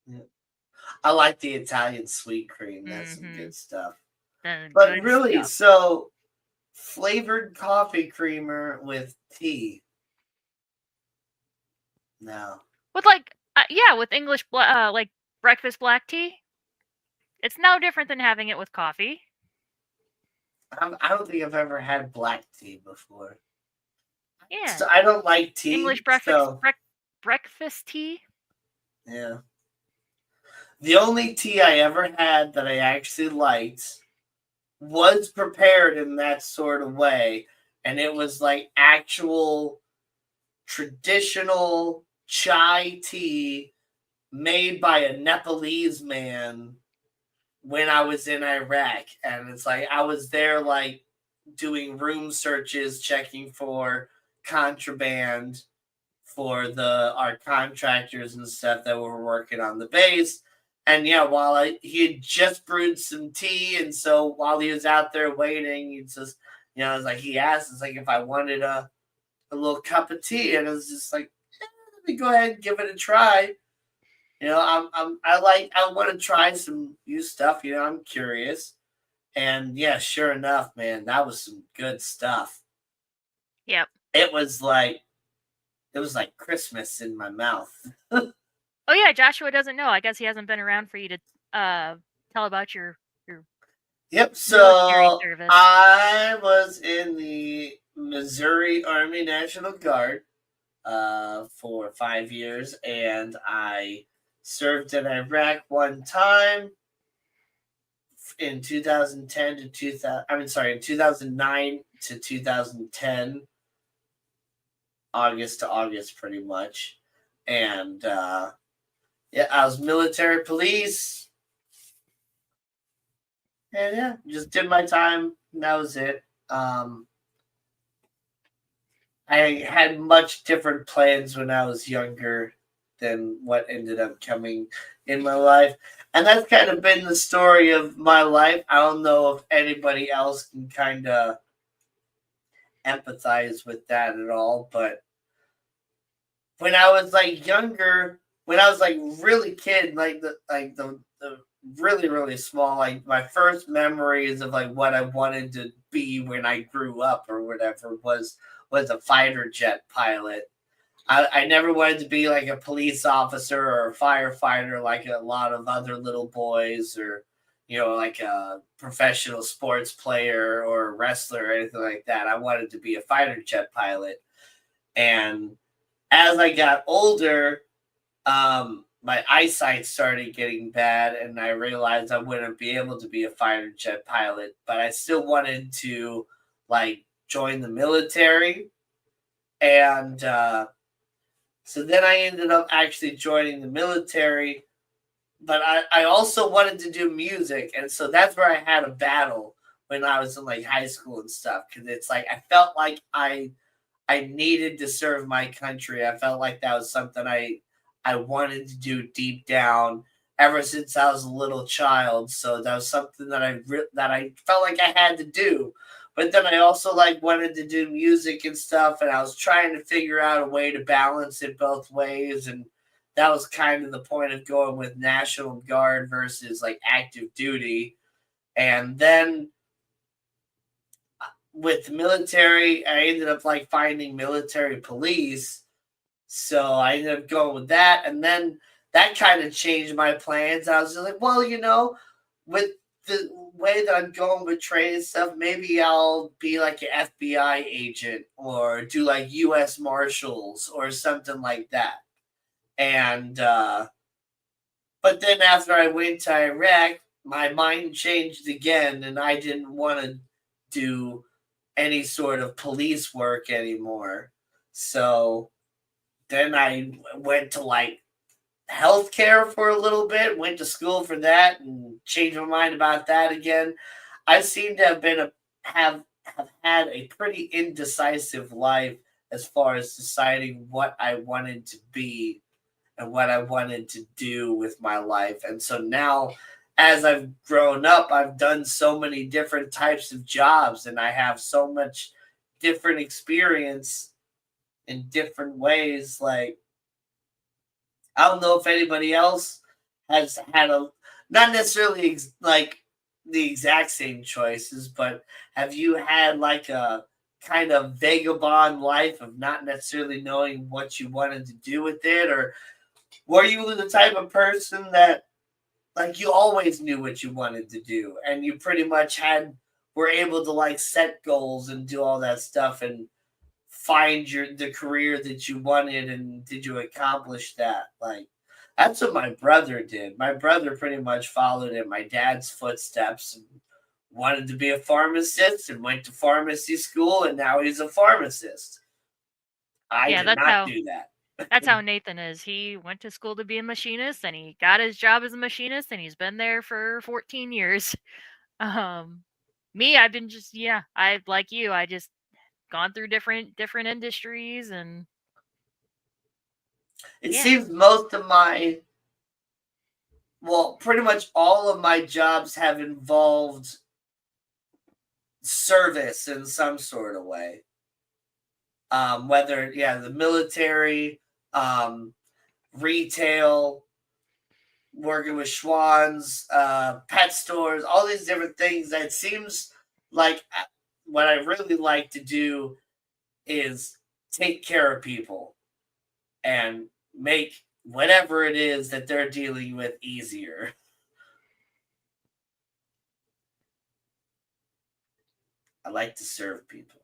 Yeah. I like the Italian sweet cream. That's some Mm-hmm. good stuff. The But good really, stuff. so flavored coffee creamer with tea. No, With like yeah, with English like breakfast black tea. It's no different than having it with coffee. I don't think I've ever had black tea before. Yeah. So I don't like English tea. So breakfast tea. yeah, the only tea I ever had that I actually liked was prepared in that sort of way, and it was like actual traditional chai tea made by a Nepalese man when I was in Iraq. And it's like I was there like doing room searches, checking for contraband for our contractors and stuff that were working on the base. And yeah, he had just brewed some tea, and so while he was out there waiting, he just, it's like he asked, it's like if I wanted a little cup of tea, and it was just like, let me go ahead and give it a try. I want to try some new stuff. I'm curious, and yeah, sure enough, man, that was some good stuff. Yep. It was like Christmas in my mouth. Oh yeah, Joshua doesn't know. I guess he hasn't been around for you to uh tell about your Yep. military So service. I was in the Missouri Army National Guard for 5 years, and I served in Iraq one time in 2010 to 2000. I mean, sorry, in 2009 to 2010, August to August, pretty much. And yeah, I was military police, and yeah, just did my time. And that was it. I had much different plans when I was younger than what ended up coming in my life. And that's kind of been the story of my life. I don't know if anybody else can kind of empathize with that at all, but when I was like younger, when I was like really kid, like the really really small, like my first memories of like what I wanted to be when I grew up or whatever was a fighter jet pilot. I never wanted to be like a police officer or a firefighter like a lot of other little boys, or like a professional sports player or a wrestler or anything like that. I wanted to be a fighter jet pilot. And as I got older, my eyesight started getting bad, and I realized I wouldn't be able to be a fighter jet pilot, but I still wanted to like join the military. And so then I ended up actually joining the military, but I also wanted to do music. And so that's where I had a battle when I was in like high school and stuff. Cause it's like I felt like I needed to serve my country. I felt like that was something I wanted to do deep down ever since I was a little child. So that was something that I felt like I had to do. But then I also like wanted to do music and stuff, and I was trying to figure out a way to balance it both ways. And that was kind of the point of going with National Guard versus like active duty. And then with the military, I ended up like finding military police. So I ended up going with that. And then that kind of changed my plans. I was just like, well, with the way that I'm going with trade and stuff, maybe I'll be like an FBI agent or do like US Marshals or something like that. And but then after I went to Iraq, my mind changed again, and I didn't want to do any sort of police work anymore. So then I went to like healthcare for a little bit, went to school for that, and changed my mind about that again. I seem to have been have had a pretty indecisive life as far as deciding what I wanted to be and what I wanted to do with my life. And so now, as I've grown up, I've done so many different types of jobs, and I have so much different experience in different ways. Like, I don't know if anybody else has had a, not necessarily like the exact same choices, but have you had like a kind of vagabond life of not necessarily knowing what you wanted to do with it? Or were you the type of person that like you always knew what you wanted to do, and you pretty much were able to like set goals and do all that stuff and find the career that you wanted, and did you accomplish that? Like, that's what my brother did. My brother pretty much followed in my dad's footsteps and wanted to be a pharmacist and went to pharmacy school, and now he's a pharmacist. I Yeah, did not do that. that's how Nathan is. He went to school to be a machinist and he got his job as a machinist and he's been there for 14 years. Um Me, I've been just I like you, I just gone through different industries and It yeah. seems most of my, well, pretty much all of my jobs have involved service in some sort of way. Whether, yeah, the military, um, retail, working with Schwann's, pet stores, all these different things. That seems like what I really like to do is take care of people and make whatever it is that they're dealing with easier. I like to serve people.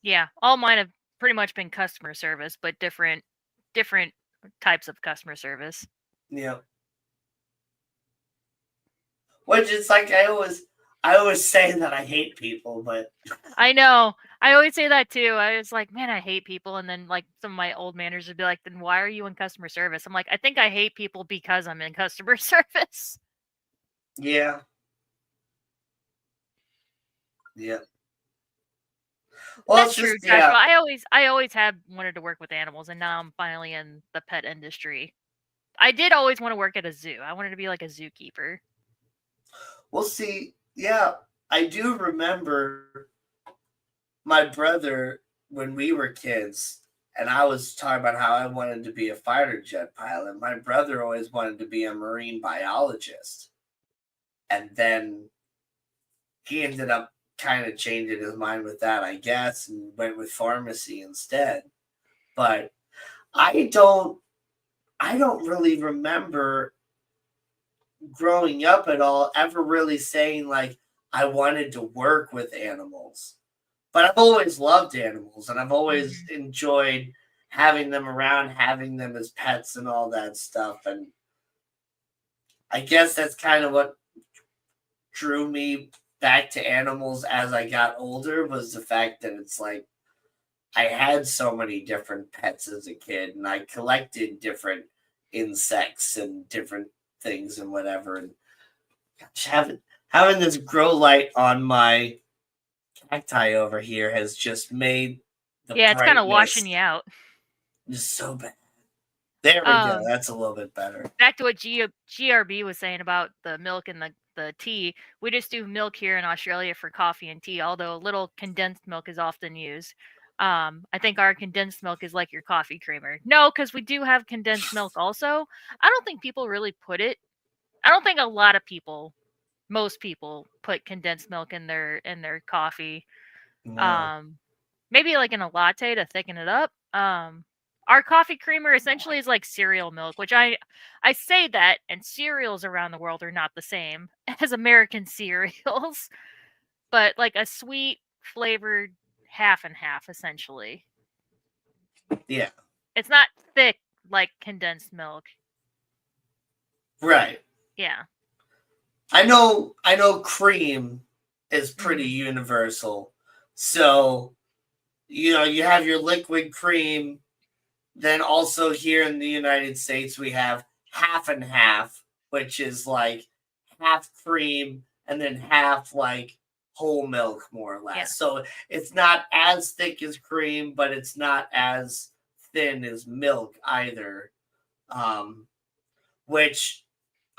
Yeah, all mine have pretty much been customer service, but different types of customer service. Yeah. Which is like I always say that I hate people, but I know. I always say that too. I was like, man, I hate people. And then like some of my old managers would be like, then why are you in customer service? I'm like, I think I hate people because I'm in customer service. yeah. Yeah. Well, That's it's true, just Joshua. yeah. I always have wanted to work with animals, and now I'm finally in the pet industry. I did always want to work at a zoo. I wanted to be like a zookeeper. We'll see. Yeah, I do remember my brother when we were kids, and I was talking about how I wanted to be a fighter jet pilot. My brother always wanted to be a marine biologist, and then he ended up kind of changing his mind with that, I guess, and went with pharmacy instead. But I don't, I don't really remember growing up at all ever really saying like I wanted to work with animals. But I've always loved animals and I've always Hmm. enjoyed having them around, having them as pets and all that stuff. And I guess that's kind of what drew me back to animals as I got older was the fact that it's like I had so many different pets as a kid and I collected different insects and different things and whatever. And gosh, having this grow light on my cacti over here has just made the Yeah, it's kind of washing brightness you out. just so bad. There we go. Um, That's a little bit better. Back to what GRB was saying about the milk and the tea. We just do milk here in Australia for coffee and tea, although a little condensed milk is often used. I think our condensed milk is like your coffee creamer. No, because we do have condensed milk also. I don't think people really put it. I don't think a lot of people, most people, put condensed milk in their coffee. No. Um, Maybe like in a latte to thicken it up. Our coffee creamer essentially is like cereal milk, which I say that, and cereals around the world are not the same as American cereals, but like a sweet flavored half and half essentially. Yeah. It's not thick like condensed milk. Right. Yeah. I know cream is pretty Hmm. universal. So, you have your liquid cream. Then also here in the United States we have half and half, which is like half cream and then half like whole milk more or Yeah. less. So it's not as thick as cream, but it's not as thin as milk either. Um, which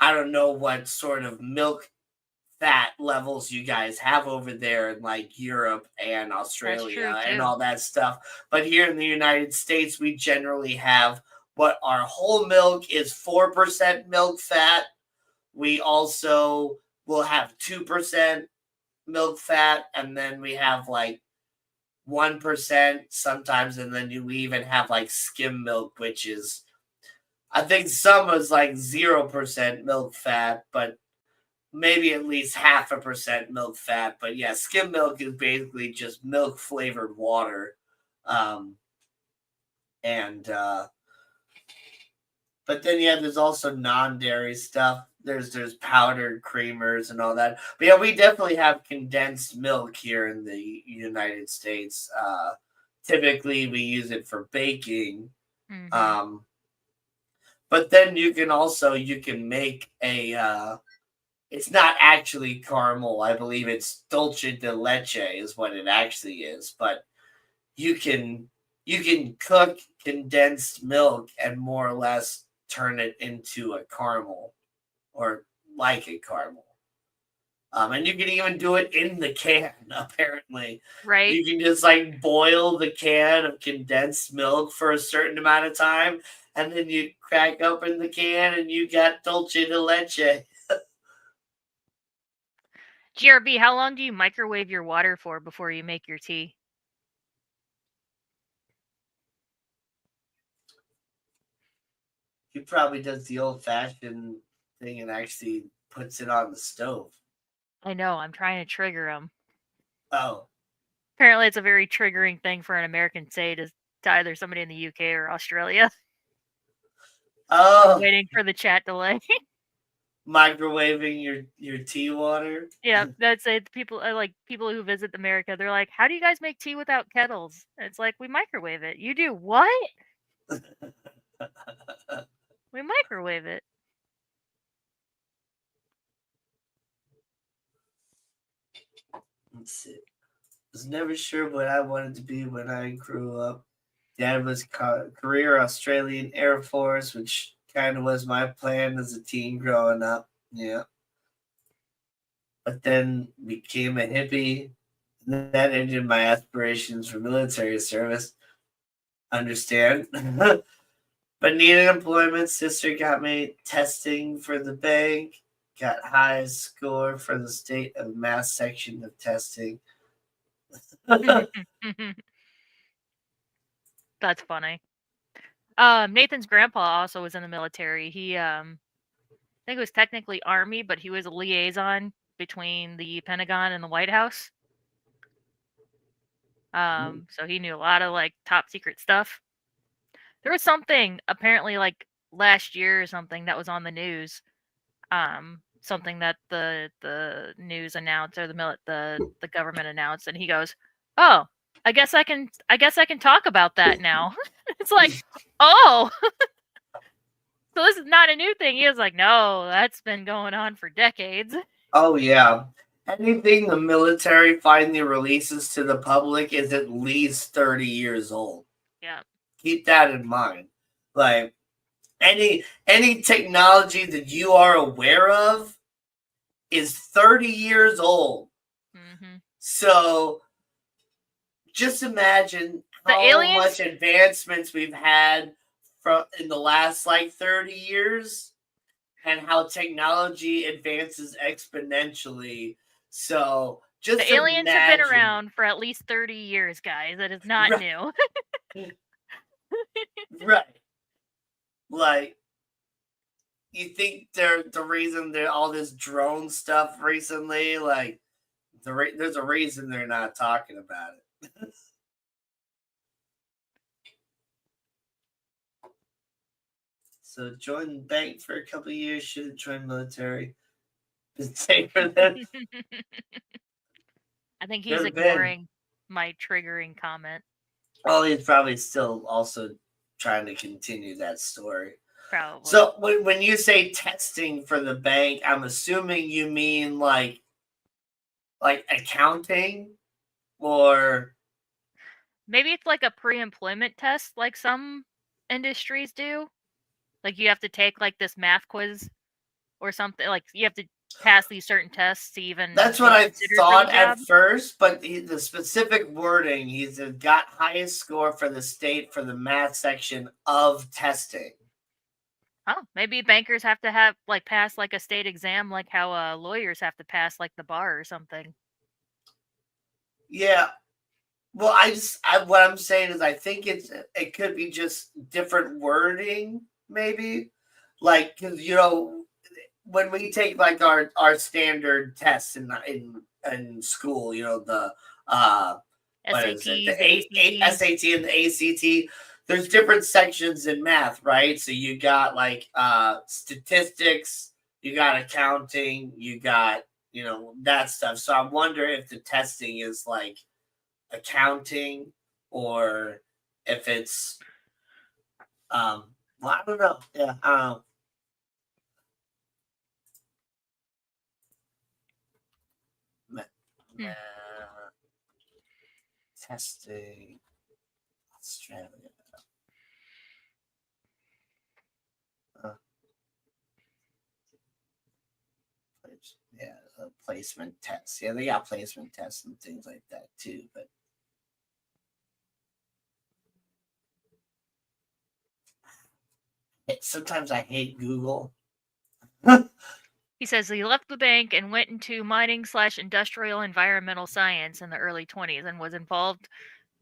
I don't know what sort of milk fat levels you guys have over there in like Europe and That's Australia true and too. all that stuff. But here in the United States, we generally have what our whole milk is 4% milk fat. We also will have 2% milk fat, and then we have like 1% sometimes, and then we even have like skim milk, which is I think some is like 0% milk fat, but maybe at least 0.5% milk fat. But yeah, skim milk is basically just milk flavored water. Um, and But then yeah, there's also non-dairy stuff. There's powdered creamers and all that. But yeah, we definitely have condensed milk here in the United States. Typically, we use it for baking. Hmm. Um, but then you can make a it's not actually caramel. I believe it's dulce de leche is what it actually is. But you can you can cook condensed milk and more or less turn it into a caramel or like a caramel. And you can even do it in the can. Apparently, Right? you can just like boil the can of condensed milk for a certain amount of time, and then you crack open the can and you got dulce de leche. GRB, how long do you microwave your water for before you make your tea? He probably does the old-fashioned thing and actually puts it on the stove. I know. I'm trying to trigger him. Oh, Apparently, it's a very triggering thing for an American to say to either somebody in the UK or Australia. I'm oh, waiting for the chat delay. microwaving your tea water. Yeah, that's it. People like people who visit America. They're like, "How do you guys make tea without kettles?" And it's like we microwave it. You do what? We microwave it. Let's see. I was never sure what I wanted to be when I grew up. Dad was career Australian Air Force, which kind of was my plan as a teen growing up. Yeah. But then became a hippie. And that ended my aspirations for military service. Understand? But needed employment. Sister got me testing for the bank. Got highest score for the state of math section of testing. That's funny. Nathan's grandpa also was in the military. He I think it was technically Army, but he was a liaison between the Pentagon and the White House. So he knew a lot of like top secret stuff. There was something apparently like last year or something that was on the news. Something that the news announced or the government announced, and he goes, "Oh, I guess I can talk about that now." It's like, oh, so this is not a new thing. He was like, "No, that's been going on for decades." Oh yeah. Anything the military finally releases to the public is at least 30 years old. Yeah. Keep that in mind. Like any technology that you are aware of is 30 years old. Mm-hmm. So just imagine The how aliens, much advancements we've had from in the last like 30 years and how technology advances exponentially. So the just aliens have been imagine. around for at least 30 years, guys. That is not Right. new. Right. Like you think they're the reason they're all this drone stuff recently, like there's a reason they're not talking about it. So join the bank for a couple of years, should have joined military. Been safer than I think he's could have been. ignoring my triggering comment. Well, he's probably still also trying to continue that story. Probably. So when you say testing for the bank, I'm assuming you mean like accounting or Maybe it's like a pre-employment test like some industries do. Like you have to take like this math quiz or something. Like you have to pass these certain tests to even that's what be I considered for the thought job. at first, but the specific wording, he's got highest score for the state for the math section of testing. Oh, maybe bankers have to have like pass like a state exam, like how lawyers have to pass like the bar or something. Yeah. Well, what I'm saying is I think it could be just different wording, maybe, like because when we take like our standard tests in school, the what is it, SATs, the ACTs. SAT and the ACT. There's different sections in math, right? So you got like statistics, you got accounting, you got that stuff. So I wonder if the testing is like accounting or if it's well, I don't know. Yeah, I don't know. Hmm. Testing Australia. Yeah, placement tests. Yeah, they got placement tests and things like that too. But sometimes I hate Google. He says he left the bank and went into mining/industrial environmental science in the early 20s and was involved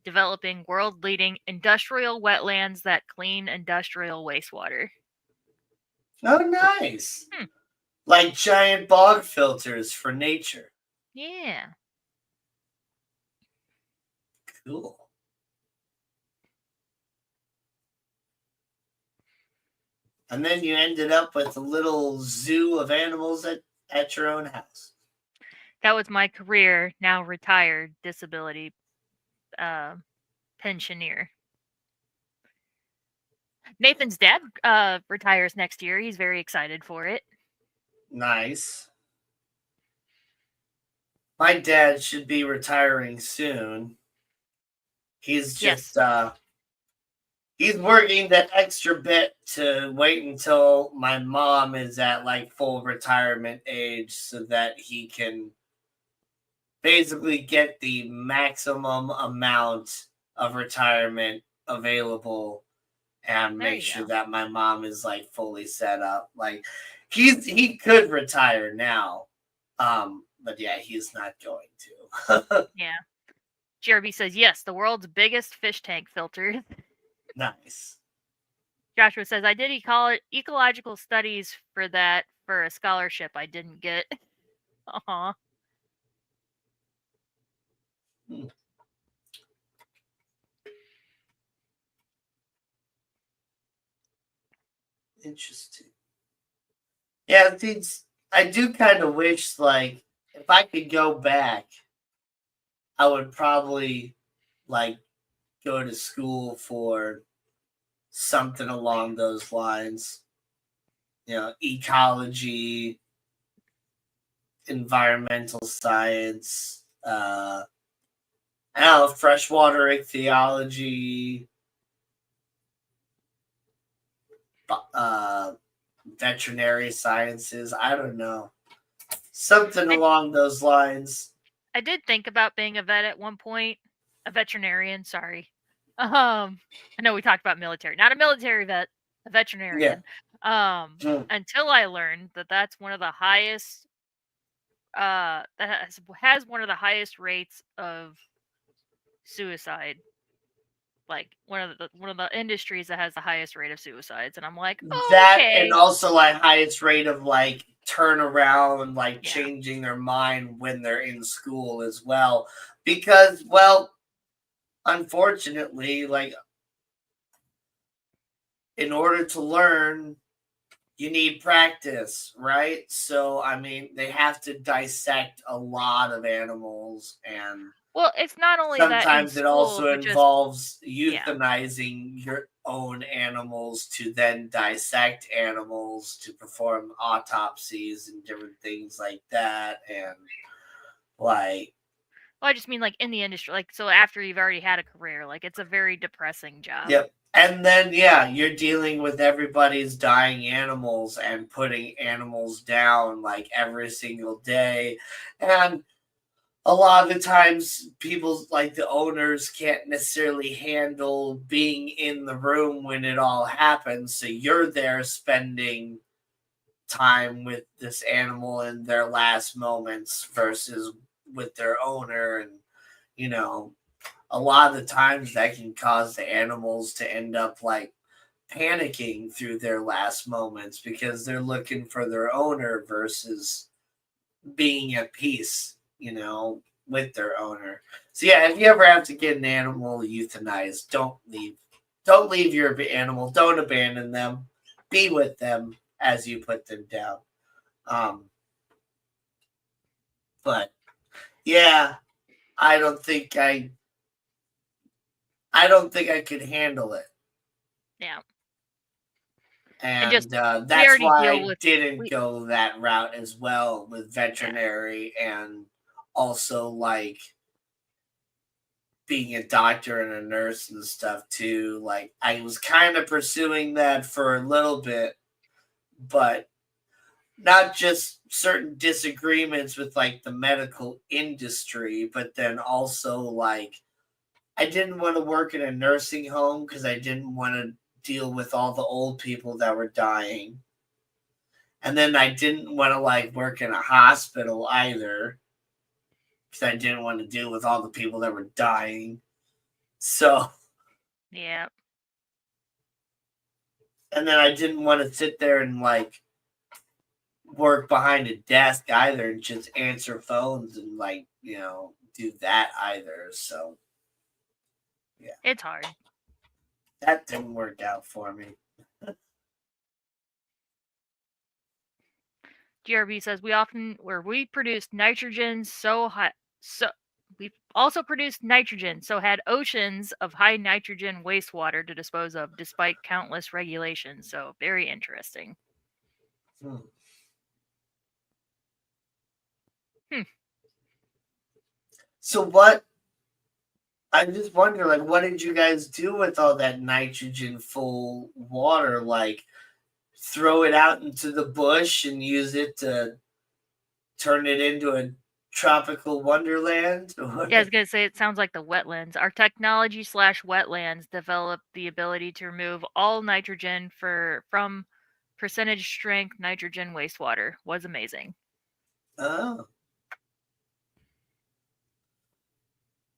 developing world-leading industrial wetlands that clean industrial wastewater. Oh, nice. Hmm. Like giant bog filters for nature. Yeah. Cool. And then you ended up with a little zoo of animals at your own house. That was my career, now retired disability uh, pensioner. Nathan's dad retires next year. He's very excited for it. Nice. My dad should be retiring soon. He's just Yes. he's working that extra bit to wait until my mom is at like full retirement age so that he can basically get the maximum amount of retirement available and There make you sure go. that my mom is like fully set up. Like he could retire now. But yeah, he's not going to. Yeah. GRB says, yes, the world's biggest fish tank filter. Nice. Joshua says, I did ecological studies for that for a scholarship I didn't get. Aw. Hmm. Interesting. Yeah, I do kind of wish like if I could go back, I would probably like go to school for something along those lines. You know, ecology, environmental science, I don't know, freshwater ichthyology, uh, veterinary sciences. I don't know. Something I, along those lines. I did think about being a vet at one point. A veterinarian, sorry. I know we talked about military. Not a military vet, a Yeah. veterinarian. Mm. Until I learned that that's one of the highest has one of the highest rates of suicide, like one of the industries that has the highest rate of suicides, and I'm like, oh, That and okay. also like highest rate of like turnaround, like Yeah. changing their mind when they're in school as well. Because, well, unfortunately, like in order to learn, you need practice, right? So, I mean, they have to dissect a lot of animals, and Well, it's not only that in sometimes it school, also but just involves yeah. euthanizing your own animals to then dissect animals to perform autopsies and different things like that. And like, Well, I just mean like in the industry, like so after you've already had a career, like it's a very depressing job. yep. And then, yeah, you're dealing with everybody's dying animals and putting animals down like every single day. And a lot of the times people like the owners can't necessarily handle being in the room when it all happens, so you're there spending time with this animal in their last moments versus with their owner. And you know, a lot of the times that can cause the animals to end up like panicking through their last moments because they're looking for their owner versus being at peace, with their owner. So yeah, if you ever have to get an animal euthanized, don't leave. Don't leave your animal. Don't abandon them. Be with them as you put them down. Um, but yeah, I don't think I. I don't think I could handle it, Yeah. And just and we that's already why deal I with didn't we go that route as well with yeah. veterinary and also like being a doctor and a nurse and stuff too. Like I was kind of pursuing that for a little bit, but not just certain disagreements with like the medical industry, but then also like I didn't want to work in a nursing home because I didn't want to deal with all the old people that were dying. And then I didn't want to like work in a hospital either because I didn't want to deal with all the people that were dying. So Yeah. And then I didn't want to sit there and like work behind a desk either and just answer phones and like, do that either. So yeah, It's hard. that didn't work out for me. GRB says we produced nitrogen so high so we also produced nitrogen, so had oceans of high nitrogen wastewater to dispose of despite countless regulations. So very interesting. Hmm. Hmm. So what? I just wonder, like, what did you guys do with all that nitrogen full water? Like, throw it out into the bush and use it to turn it into a tropical wonderland? Yeah, I was gonna say it sounds like the wetlands. Our technology slash wetlands developed the ability to remove all nitrogen from percentage strength nitrogen wastewater. Was amazing. Oh,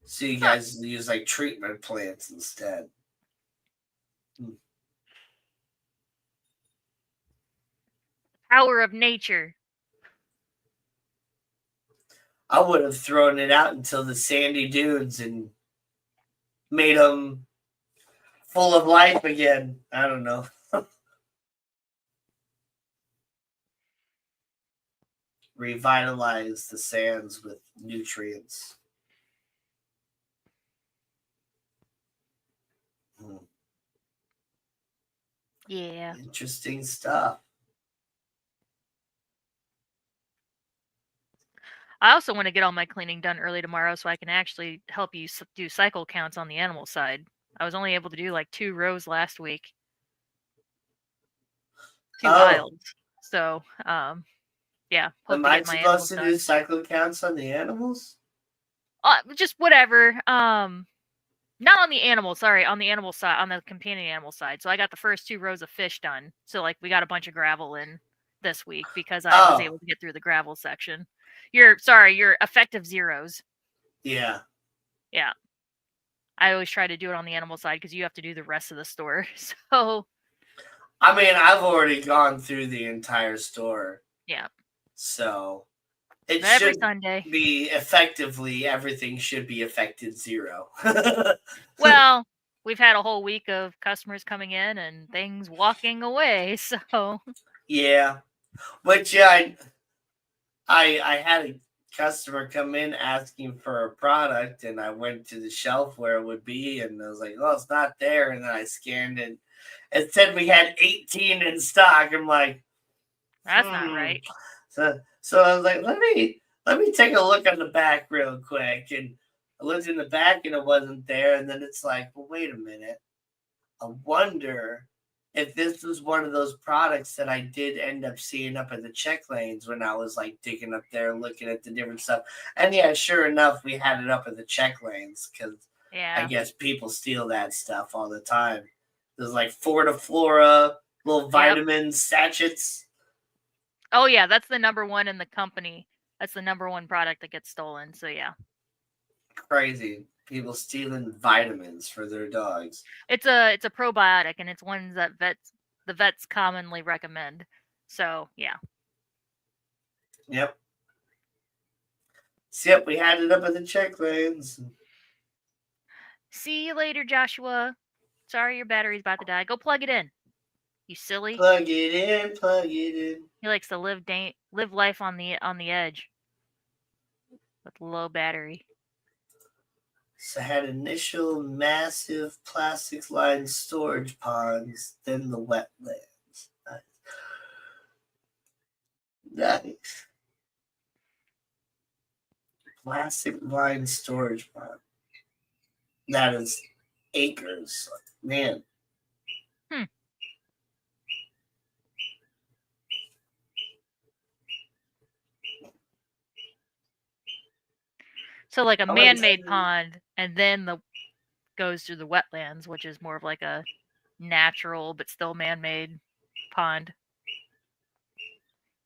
so you Huh. guys use like treatment plants instead. Hmm. Power of nature. I would have thrown it out until the sandy dunes and made them full of life again. I don't know. Revitalize the sands with nutrients. Hmm. Yeah. Interesting stuff. I also want to get all my cleaning done early tomorrow so I can actually help you do cycle counts on the animal side. I was only able to do like 2 rows last week, 2 aisles. Oh, So, yeah, hope am to I get my supposed animals to do done. cycle counts on the animals? Just whatever. Not on the animal, sorry, on the animal side, on the companion animal side. So I got the first 2 rows of fish done. So like we got a bunch of gravel in this week because I was Oh, able to get through the gravel section. Your effective zeros. yeah. Yeah. I always try to do it on the animal side because you have to do the rest of the store. So I mean, I've already gone through the entire store, yeah. so it But every should Sunday. be effectively everything should be affected zero. Well, we've had a whole week of customers coming in and things walking away. So Yeah, which yeah, I had a customer come in asking for a product, and I went to the shelf where it would be, and I was like, "Oh, it's not there." And then I scanned it. It said we had 18 in stock. I'm like, that's not hmm. right. So I was like, let me take a look on the back real quick, and I looked in the back, and it wasn't there. And then it's like, well, wait a minute. I wonder if this was one of those products that I did end up seeing up at the check lanes when I was like digging up there looking at the different stuff. And yeah, sure enough, we had it up at the check lanes because I Yeah. guess people steal that stuff all the time. There's like Fortiflora, little Yep. vitamin sachets. Oh yeah, that's the number one in the company. That's the number one product that gets stolen. So yeah. Crazy. People stealing vitamins for their dogs. It's a probiotic and it's one that the vets commonly recommend. So yeah. Yep. So, yep, we had it up at the check lanes. See you later, Joshua. Sorry your battery's about to die. Go plug it in. You silly. Plug it in, plug it in. He likes to live life on the edge with low battery. So I had initial massive plastic lined storage ponds, then the wetlands. Nice. Plastic lined storage pond. That is acres. Man. Hmm. So like a I'm man-made excited. pond, and then the goes through the wetlands, which is more of like a natural but still man-made pond.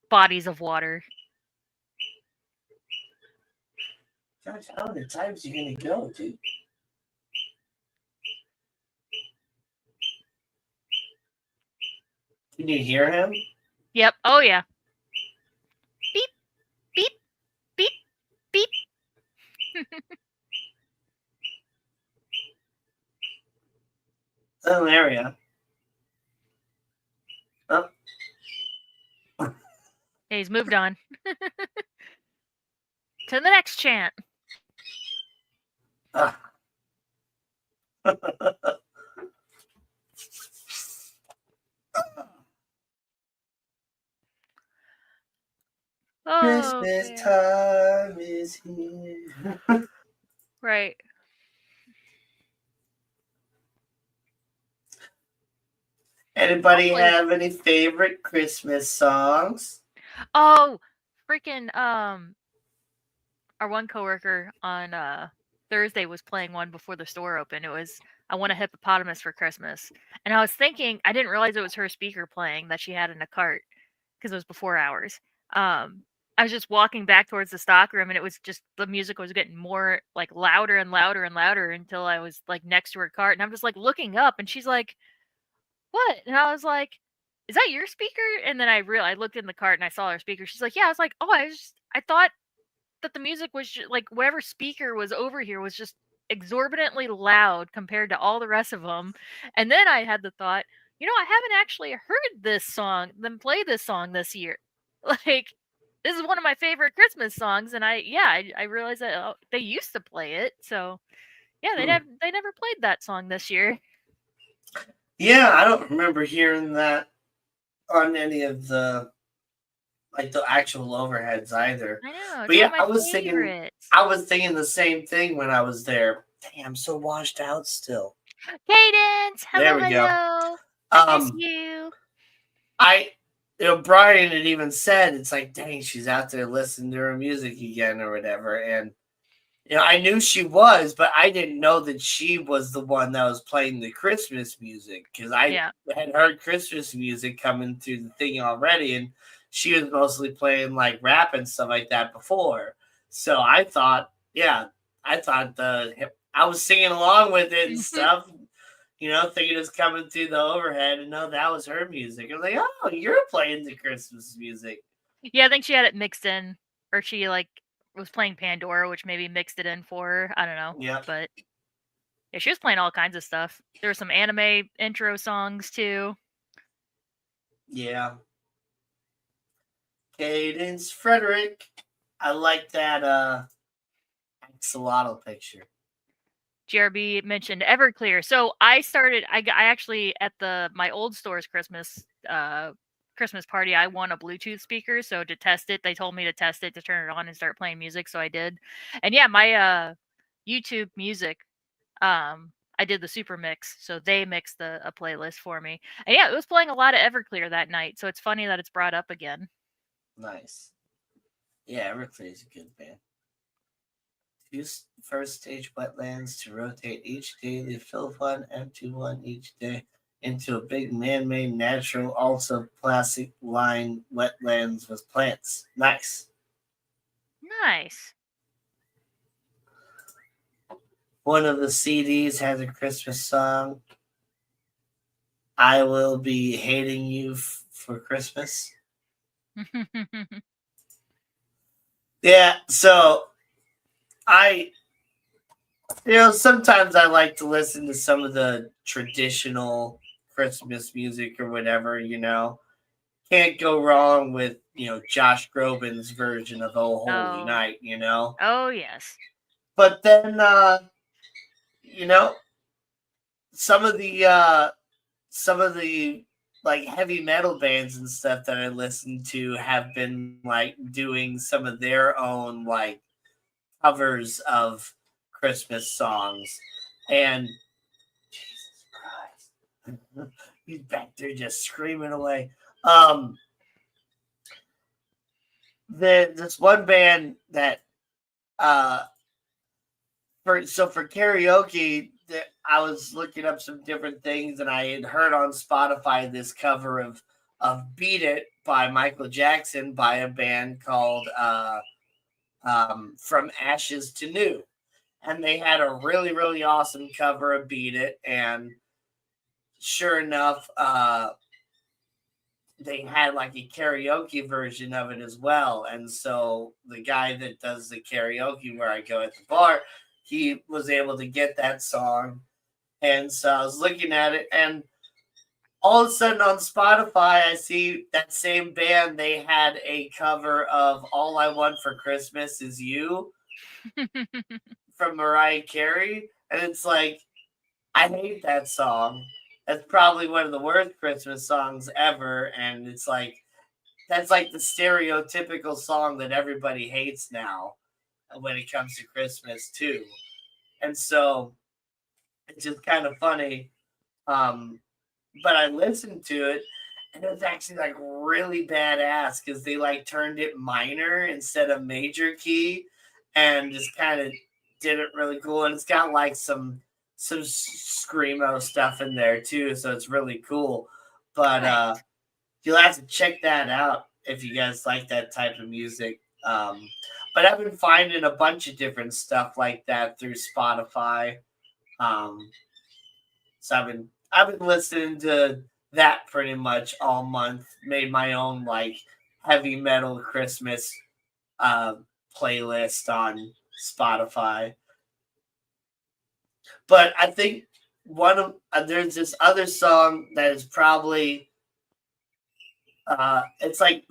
Bodies of water. Gosh, how many times are you gonna go, dude? Can you hear him? Yep. Oh yeah. Beep beep beep beep. Oh, there we are. Oh. Yeah, he's moved on to the next chant. Ah. Oh Christmas man. time is here. Right. Anybody Hopefully. have any favorite Christmas songs? Oh, freaking our one coworker on Thursday was playing one before the store opened. It was I Want a Hippopotamus for Christmas. And I was thinking I didn't realize it was her speaker playing that she had in a cart because it was before hours. I was just walking back towards the stock room and it was just the music was getting more like louder and louder and louder until I was like next to her cart and I'm just like looking up and she's like, "What?" And I was like, "Is that your speaker?" And then I looked in the cart and I saw her speaker. She's like, "Yeah." I was like, "Oh, I thought that the music was like whatever speaker was over here was just exorbitantly loud compared to all the rest of them." And then I had the thought, I haven't actually heard them play this song this year. Like, this is one of my favorite Christmas songs, and I realized that they used to play it. So yeah, Hmm. they never played that song this year. Yeah, I don't remember hearing that on any of the like the actual overheads either. I know it's But one yeah, of my favorites. I was thinking the same thing when I was there. Dang, I'm so washed out still. Cadence, There hello, we go. hello. I miss Um, you. I, Brian had even said it's like, dang, she's out there listening to her music again or whatever, and I knew she was, but I didn't know that she was the one that was playing the Christmas music because I Yeah. had heard Christmas music coming through the thing already, and she was mostly playing like rap and stuff like that before. So I thought, yeah, I was singing along with it and stuff, thinking it was coming through the overhead, and no, that was her music. I was like, oh, you're playing the Christmas music. Yeah, I think she had it mixed in, or she like was playing Pandora, which maybe mixed it in for her. I don't know, Yep. but yeah, she was playing all kinds of stuff. There were some anime intro songs too. Yeah. Cadence Frederick. I like that axolotl picture. GRB mentioned Everclear, so I actually at my old store's Christmas party, I won a Bluetooth speaker. So to test it, they told me to test it to turn it on and start playing music. So I did, and yeah, my YouTube music I did the super mix, so they mixed a playlist for me. And yeah, it was playing a lot of Everclear that night, so it's funny that it's brought up again. Nice. Yeah, Everclear's a good band. Use first stage wetlands to rotate each daily fill one, empty one each day into a big man-made natural also plastic lined wetlands with plants. Nice. Nice. One of the CDs has a Christmas song. I will be hating you for Christmas. Yeah, so I sometimes I like to listen to some of the traditional Christmas music or whatever. Can't go wrong with, Josh Groban's version of Oh Holy Oh. Night. Oh yes. But then you know, some of the like heavy metal bands and stuff that I listen to have been like doing some of their own like covers of Christmas songs. And Jesus Christ. He's back there just screaming away. Um, this one band that uh for karaoke that I was looking up some different things and I had heard on Spotify this cover of Beat It by Michael Jackson by a band called From Ashes to New. And they had a really, really awesome cover of Beat It. And sure enough, they had like a karaoke version of it as well. And so the guy that does the karaoke where I go at the bar, he was able to get that song. And so I was looking at it, and all of a sudden on Spotify, I see that same band. They had a cover of All I Want for Christmas Is You from Mariah Carey. And it's like, I hate that song. That's probably one of the worst Christmas songs ever. And it's like, that's like the stereotypical song that everybody hates now when it comes to Christmas, too. And so it's just kind of funny. But I listened to it, and it was actually like really badass because they like turned it minor instead of major key, and just kind of did it really cool. And it's got like some screamo stuff in there too, so it's really cool. But Nice. you'll have to check that out if you guys like that type of music. But I've been finding a bunch of different stuff like that through Spotify. Um, so I've been listening to that pretty much all month. Made my own like heavy metal Christmas uh, playlist on Spotify. But I think one of there's this other song that is probably it's like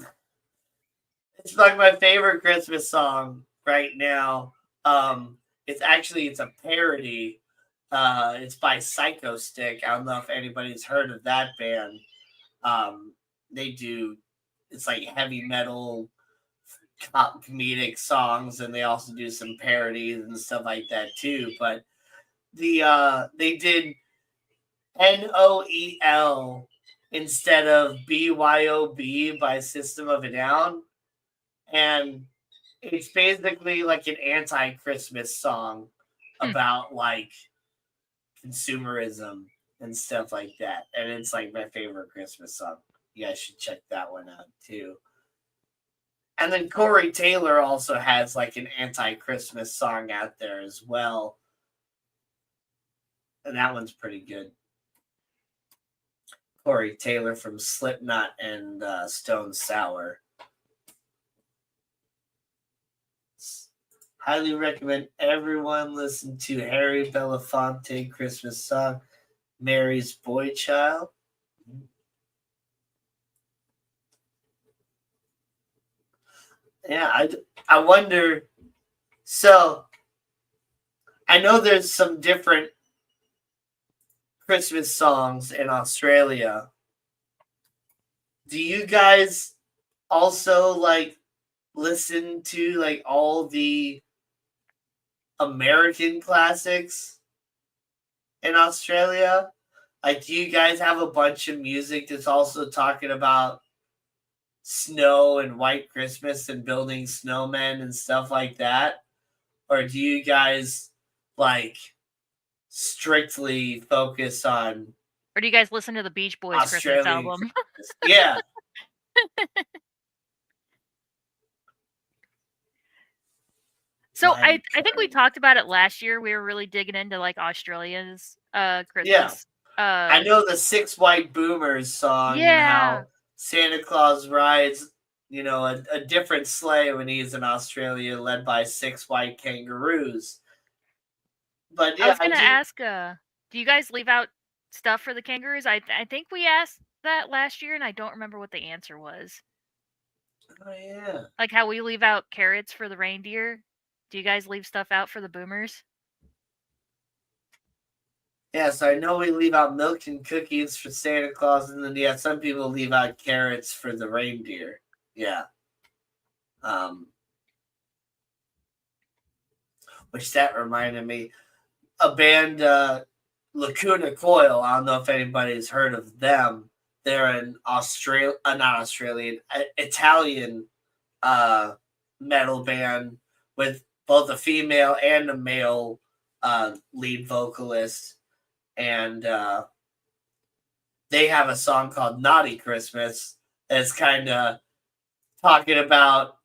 my favorite Christmas song right now. It's a parody. It's by Psycho Stick. I don't know if anybody's heard of that band. Um, they do it's like heavy metal comedic songs, and they also do some parodies and stuff like that too. But they did Noel instead of BYOB by System of a Down, and it's basically like an anti-Christmas song Hmm. about like consumerism and stuff like that. And it's like my favorite Christmas song. You guys should check that one out too. And then Corey Taylor also has like an anti-Christmas song out there as well. And that one's pretty good. Corey Taylor from Slipknot and Stone Sour. Highly recommend everyone listen to Harry Belafonte Christmas song, Mary's Boy Child. Yeah, I wonder. So I know there's some different Christmas songs in Australia. Do you guys also like listen to like all the American classics in Australia? Like, do you guys have a bunch of music that's also talking about snow and white Christmas and building snowmen and stuff like that? Or do you guys like strictly focus on Or do you guys listen to the Beach Boys Christmas Australian album? Christmas? Yeah. So I think we talked about it last year. We were really digging into like Australia's Yeah. Christmas. I know the Six White Boomers song and Yeah. how Santa Claus rides, a different sleigh when he's in Australia, led by six white kangaroos. But I yeah, was I gonna do. ask, do you guys leave out stuff for the kangaroos? I think we asked that last year, and I don't remember what the answer was. Oh yeah. Like how we leave out carrots for the reindeer. Do you guys leave stuff out for the boomers? Yeah, so I know we leave out milk and cookies for Santa Claus, and then yeah, some people leave out carrots for the reindeer. Yeah. Um, which that reminded me, a band, Lacuna Coil. I don't know if anybody's heard of them. They're an not Australian, Italian metal band with both a female and a male lead vocalist, and they have a song called "Naughty Christmas" that's kind of talking about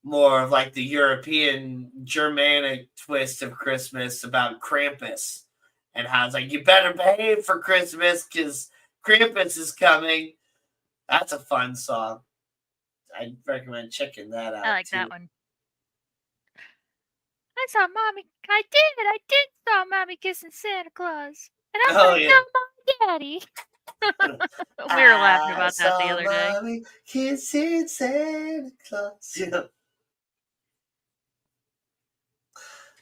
more of like the European Germanic twist of Christmas about Krampus, and how it's like you better behave for Christmas because Krampus is coming. That's a fun song. I'd recommend checking that out I like too. that one. I saw mommy. I did saw mommy kissing Santa Claus, and I'm gonna tell my daddy. We were laughing about that the other day. Mommy kissing Santa Claus.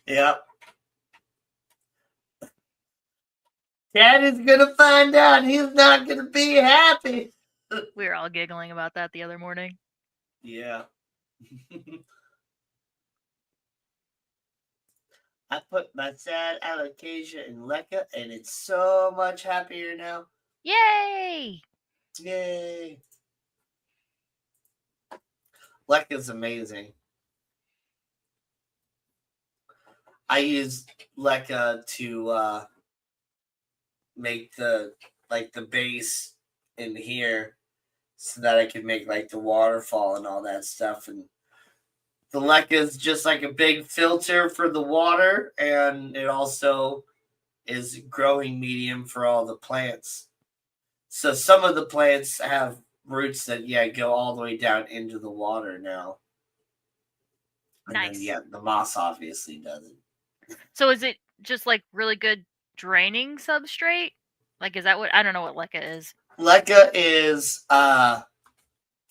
Yep. Dad is gonna find out he's not gonna be happy. We were all giggling about that the other morning. Yeah. I put my sad allocation in Lekka, and it's so much happier now. Yay! Yay! Lekka's amazing. I use Lekka to make the base in here so that I can make like the waterfall and all that stuff. And the Lekka is just like a big filter for the water, and it also is a growing medium for all the plants. So some of the plants have roots that go all the way down into the water now. And nice. then the moss obviously doesn't. So is it just like really good draining substrate? Like, is that what, I don't know what Lekka is. Lekka is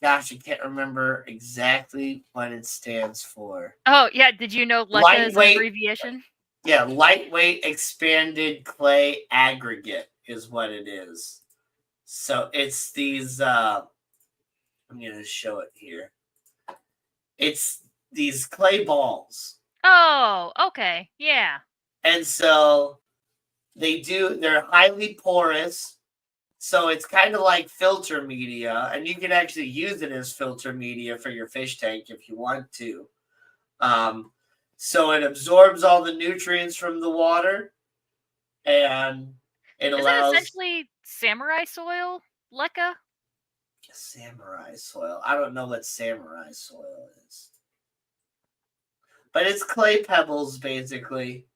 gosh, I can't remember exactly what it stands for. Oh yeah, did you know Lekka is an abbreviation? Yeah, lightweight expanded clay aggregate is what it is. So it's these I'm gonna show it here. It's these clay balls. Oh, okay. Yeah. And so they're highly porous. So it's kind of like filter media, and you can actually use it as filter media for your fish tank if you want to. So it absorbs all the nutrients from the water, and it allows. Is it essentially samurai soil, Lekka? Samurai soil. I don't know what samurai soil is, but it's clay pebbles basically,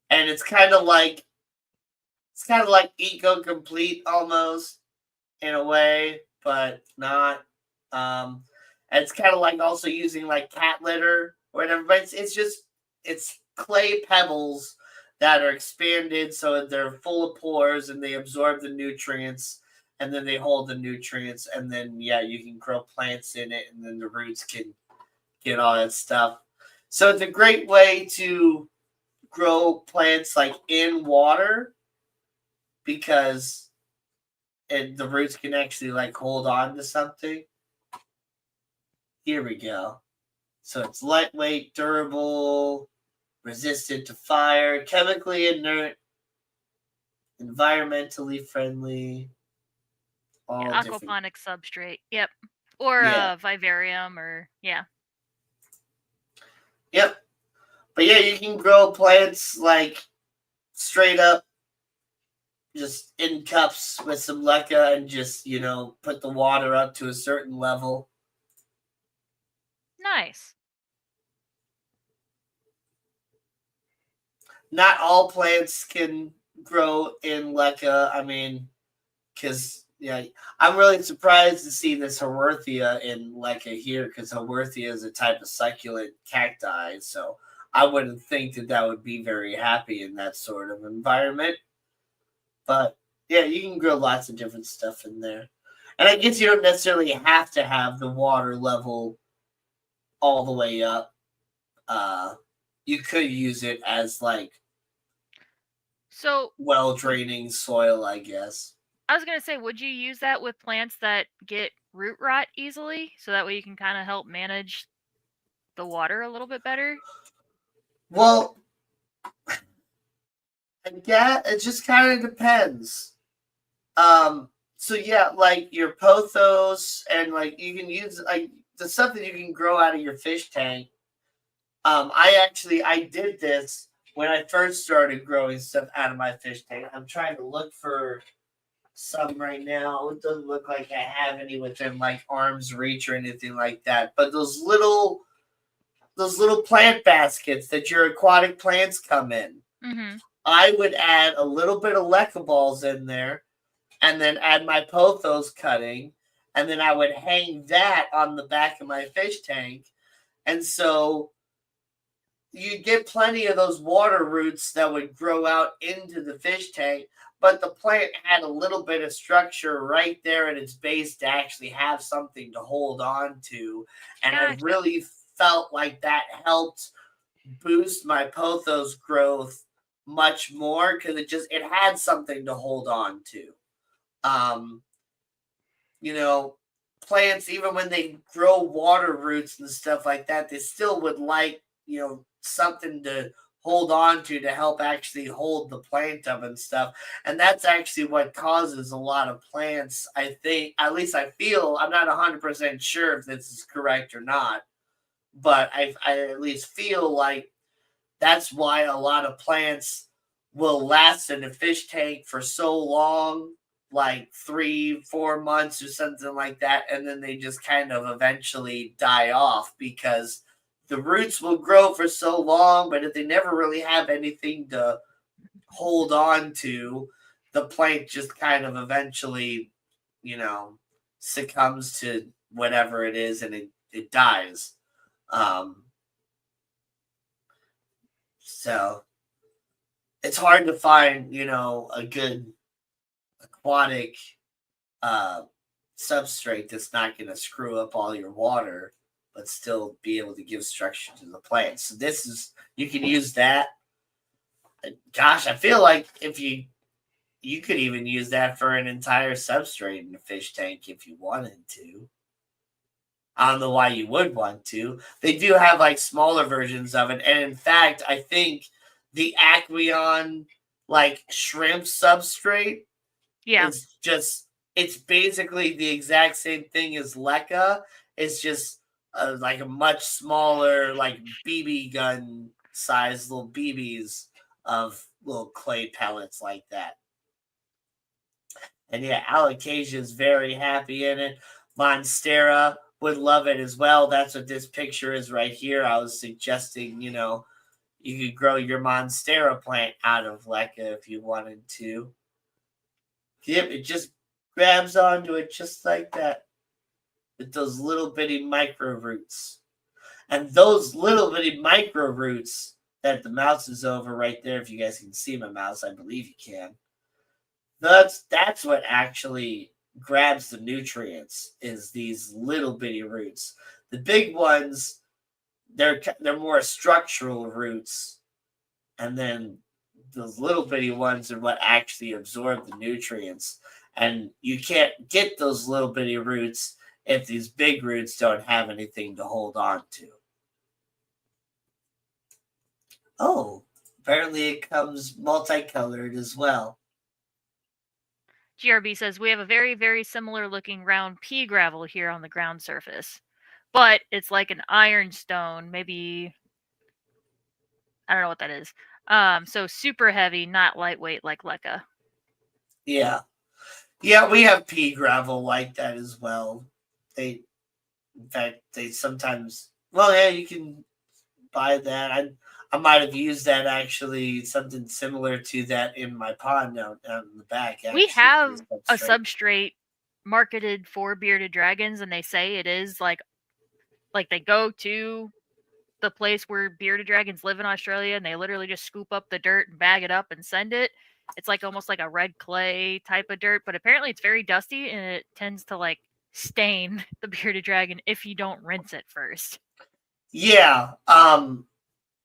and it's kind of like Eco Complete almost in a way, but not. And it's kind of like also using like cat litter or whatever, but it's clay pebbles that are expanded so they're full of pores and they absorb the nutrients, and then they hold the nutrients, and then you can grow plants in it, and then the roots can get all that stuff. So it's a great way to grow plants like in water, because the roots can actually like hold on to something. Here we go. So it's lightweight, durable, resistant to fire, chemically inert, environmentally friendly. Aquaponic substrate. Yep. Or vivarium, or Yep. But you can grow plants like straight up just in cups with some Lekka, and just, put the water up to a certain level. Nice. Not all plants can grow in Lekka. I mean, because I'm really surprised to see this Haworthia in Lekka here, because Haworthia is a type of succulent cacti. So I wouldn't think that would be very happy in that sort of environment. But you can grow lots of different stuff in there. And I guess you don't necessarily have to have the water level all the way up. You could use it as like well draining soil, I guess. I was gonna say, would you use that with plants that get root rot easily, so that way you can kind of help manage the water a little bit better? Well, yeah, it just kind of depends. So like your pothos, and like you can use like the stuff that you can grow out of your fish tank. I did this when I first started growing stuff out of my fish tank. I'm trying to look for some right now. It doesn't look like I have any within like arm's reach or anything like that. But those little plant baskets that your aquatic plants come in, I would add a little bit of Lekka balls in there, and then add my pothos cutting, and then I would hang that on the back of my fish tank. And so you get plenty of those water roots that would grow out into the fish tank, but the plant had a little bit of structure right there at its base to actually have something to hold on to. And I Gotcha. really felt like that helped boost my pothos growth much more because it had something to hold on to. Um, you know, plants, even when they grow water roots and stuff like that, they still would like, something to hold on to help actually hold the plant up and stuff. And that's actually what causes a lot of plants, I think, at least I feel, I'm not 100% sure if this is correct or not, but I at least feel like that's why a lot of plants will last in a fish tank for so long, like 3, 4 months or something like that, and then they just kind of eventually die off because the roots will grow for so long, but if they never really have anything to hold on to, the plant just kind of eventually, you know, succumbs to whatever it is and it dies. Um, so it's hard to find, a good aquatic uh, substrate that's not going to screw up all your water, but still be able to give structure to the plant. So you can use that. Gosh, I feel like if you could even use that for an entire substrate in a fish tank if you wanted to. I don't know why you would want to. They do have like smaller versions of it, and in fact, I think the Aqueon like shrimp substrate Yeah. is just it's basically the exact same thing as Leca. It's just like a much smaller, like BB gun size little BBs of little clay pellets like that. And yeah, Alocasia is very happy in it. Monstera would love it as well. That's what this picture is right here. I was suggesting, you could grow your Monstera plant out of Leca if you wanted to. Yep, it just grabs onto it just like that with those little bitty micro roots. And those little bitty micro roots that the mouse is over right there, if you guys can see my mouse, I believe you can. That's what actually grabs the nutrients is these little bitty roots. The big ones, they're more structural roots, and then those little bitty ones are what actually absorb the nutrients. And you can't get those little bitty roots if these big roots don't have anything to hold on to. Oh, apparently it comes multicolored as well. GRB says we have a very, very similar looking round pea gravel here on the ground surface, but it's like an ironstone, maybe I don't know what that is. So super heavy, not lightweight like Leca. Yeah. Yeah, we have pea gravel like that as well. In fact, they sometimes, well, yeah, you can buy that. I might have used that actually, something similar to that in my pond out in the back, We actually, for have the a substrate. substrate marketed for bearded dragons, and they say it is like they go to the place where bearded dragons live in Australia, and they literally just scoop up the dirt and bag it up and send it. It's like almost like a red clay type of dirt, but apparently it's very dusty and it tends to like stain the bearded dragon if you don't rinse it first. Yeah.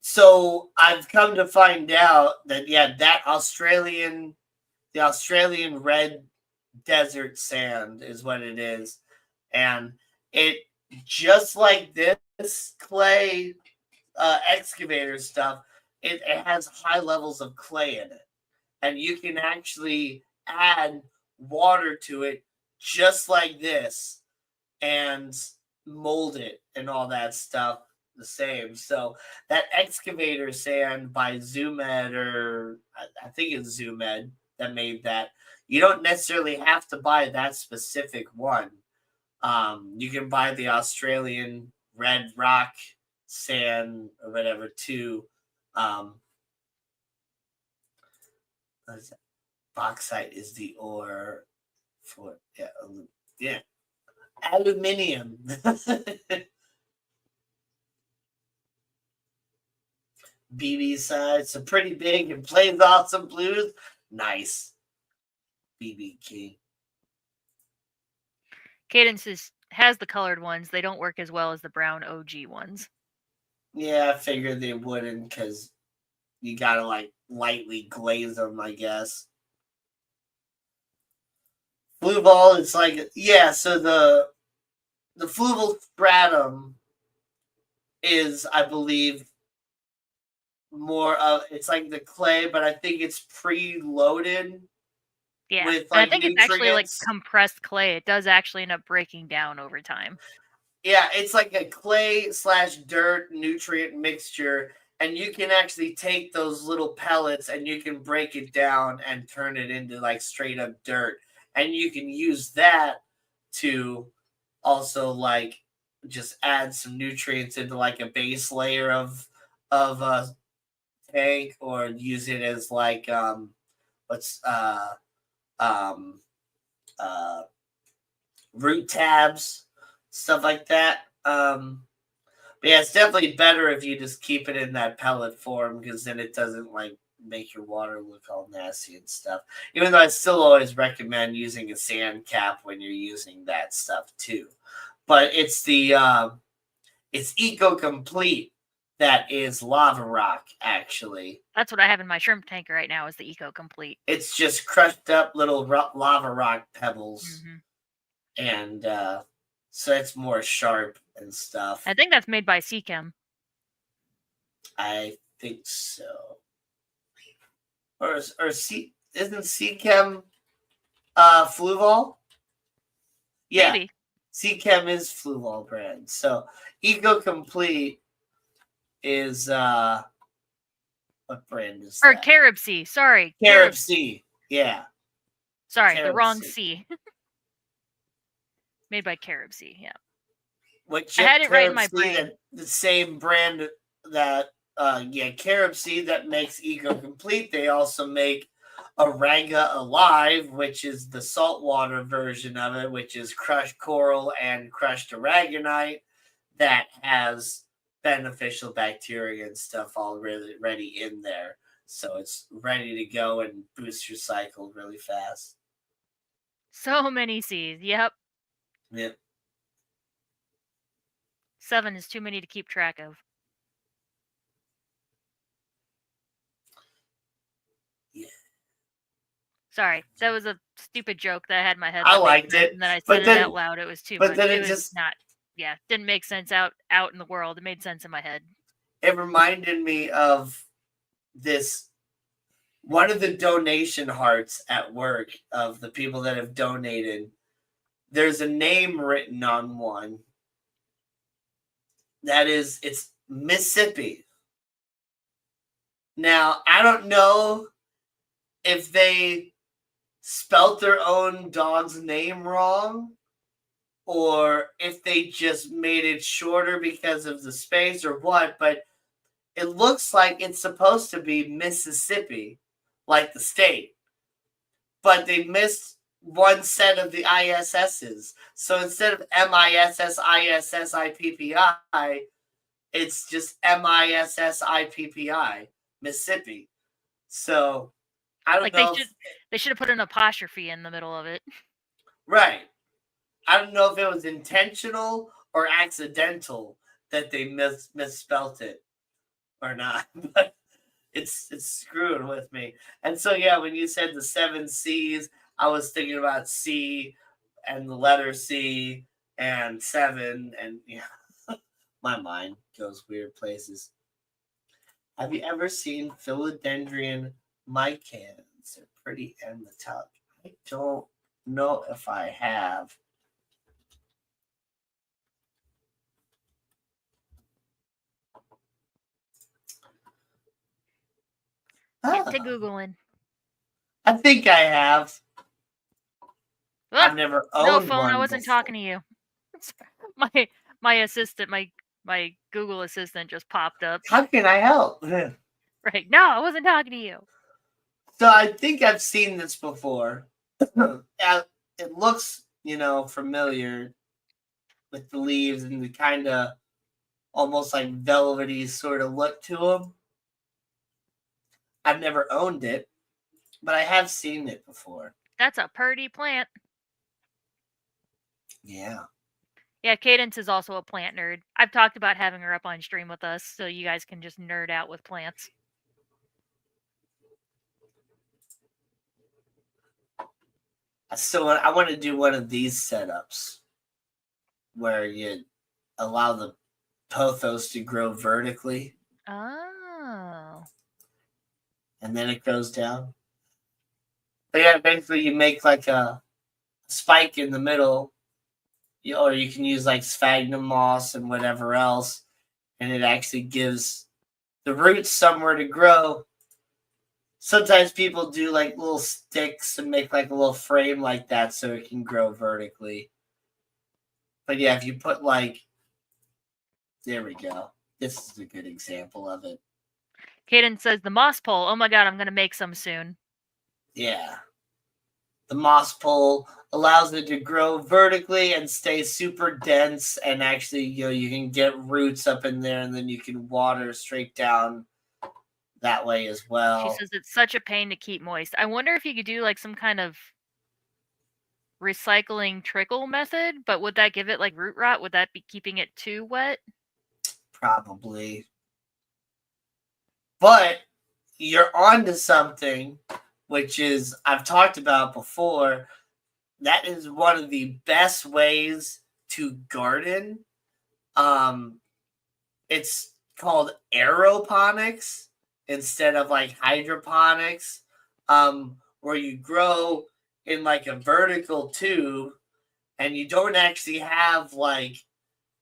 So I've come to find out that, yeah, the Australian red desert sand is what it is. And it, just like this clay excavator stuff, it has high levels of clay in it. And you can actually add water to it just like this and mold it and all that stuff the same. So that excavator sand by Zoomed, or I think it's Zoomed that made that. You don't necessarily have to buy that specific one. You can buy the Australian red rock sand or whatever too. Um, bauxite is the ore for, yeah. Aluminium. BB side, so pretty big and plays awesome blues. Nice. BB King. Cadence has the colored ones. They don't work as well as the brown OG ones. Yeah, I figured they wouldn't because you gotta like lightly glaze them, I guess. Blue ball, it's like so the fluval stratum is, I believe, more of it's like the clay, but I think it's preloaded Yeah, with and I like think it's actually like nutrients. compressed clay. It does actually end up breaking down over time. Yeah, it's like a clay slash dirt nutrient mixture, and you can actually take those little pellets and you can break it down and turn it into like straight up dirt, and you can use that to also like just add some nutrients into like a base layer of a tank, or use it as like what's um uh root tabs, stuff like that. But yeah, it's definitely better if you just keep it in that pellet form, because then it doesn't like make your water look all nasty and stuff. Even though I still always recommend using a sand cap when you're using that stuff too. But it's Eco Complete that is lava rock, actually. That's what I have in my shrimp tank right now is the Eco Complete. It's just crushed up little lava rock pebbles. Mm-hmm. And so it's more sharp and stuff. I think that's made by Seachem. I think so. Or isn't Seachem Fluval? Yeah. Maybe. Seachem is Fluval brand. So Eco Complete is what brand is or that? Carob Sea. Sorry. Carob Sea. Yeah. Sorry, Carob the wrong Sea. C. Made by Carob Sea, yeah. Which I had it right in Carob my Sea, brain. the same brand that Carob Sea that makes Eco Complete. They also make Aranga Alive, which is the saltwater version of it, which is crushed coral and crushed aragonite that has beneficial bacteria and stuff already in there. So it's ready to go and boost your cycle really fast. So many C's. Yep. Yep. 7 is too many to keep track of. Yeah. Sorry, that was a stupid joke that I had in my head. I liked sense, it, and then I but said it out loud. It was too much. Then it was not. Yeah, didn't make sense out in the world. It made sense in my head. It reminded me of this one of the donation hearts at work of the people that have donated. There's a name written on one that is, it's Mississippi. Now, I don't know if they spelt their own dog's name wrong, or if they just made it shorter because of the space or what, but it looks like it's supposed to be Mississippi, like the state. But they missed one set of the ISSs. So instead of MISSISSIPPI, it's just MISSIPPI, Mississippi. So I don't know. They should have put an apostrophe in the middle of it. Right. I don't know if it was intentional or accidental that they misspelt it or not, but it's screwing with me. And so yeah, when you said the 7 C's, I was thinking about C and the letter C and 7, and yeah, my mind goes weird places. Have you ever seen philodendron micans? They're pretty in the top. I don't know if I have. Get to Googling. I think I have. Oh, I've never owned no phone. one I wasn't before. talking to you. my assistant, my Google assistant just popped up. How can I help? Right. No, I wasn't talking to you. So I think I've seen this before. It looks, familiar. with the leaves and the kind of almost like velvety sort of look to them. I've never owned it, but I have seen it before. That's a purty plant. Yeah. Yeah, Cadence is also a plant nerd. I've talked about having her up on stream with us so you guys can just nerd out with plants. So I want to do one of these setups where you allow the pothos to grow vertically Oh. and then it goes down. But yeah, basically you make like a spike in the middle, or you can use like sphagnum moss and whatever else, and it actually gives the roots somewhere to grow. Sometimes people do like little sticks and make like a little frame like that so it can grow vertically. But yeah, if you put like, there we go. This is a good example of it. Cadence says the moss pole. Oh my god, I'm gonna make some soon. Yeah. The moss pole allows it to grow vertically and stay super dense, and actually, you can get roots up in there, and then you can water straight down that way as well. She says it's such a pain to keep moist. I wonder if you could do like some kind of recycling trickle method, but would that give it like root rot? Would that be keeping it too wet? Probably. But you're onto something, which is I've talked about before. That is one of the best ways to garden. It's called aeroponics instead of like hydroponics, where you grow in like a vertical tube and you don't actually have like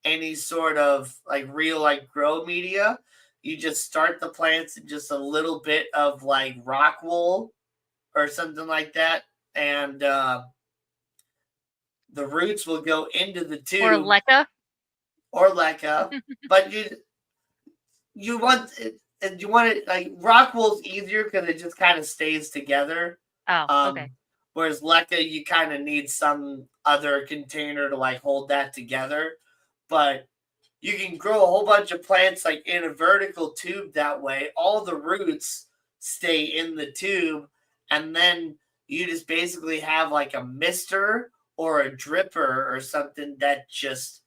any sort of like real like grow media. You just start the plants in just a little bit of like rock wool or something like that, and the roots will go into the tube Or leca? or leca. But you want it, and you want it like rock wool's easier because it just kind of stays together. Oh, okay. Whereas leca, you kind of need some other container to like hold that together. But you can grow a whole bunch of plants like in a vertical tube that way. All the roots stay in the tube, and then you just basically have like a mister or a dripper or something that just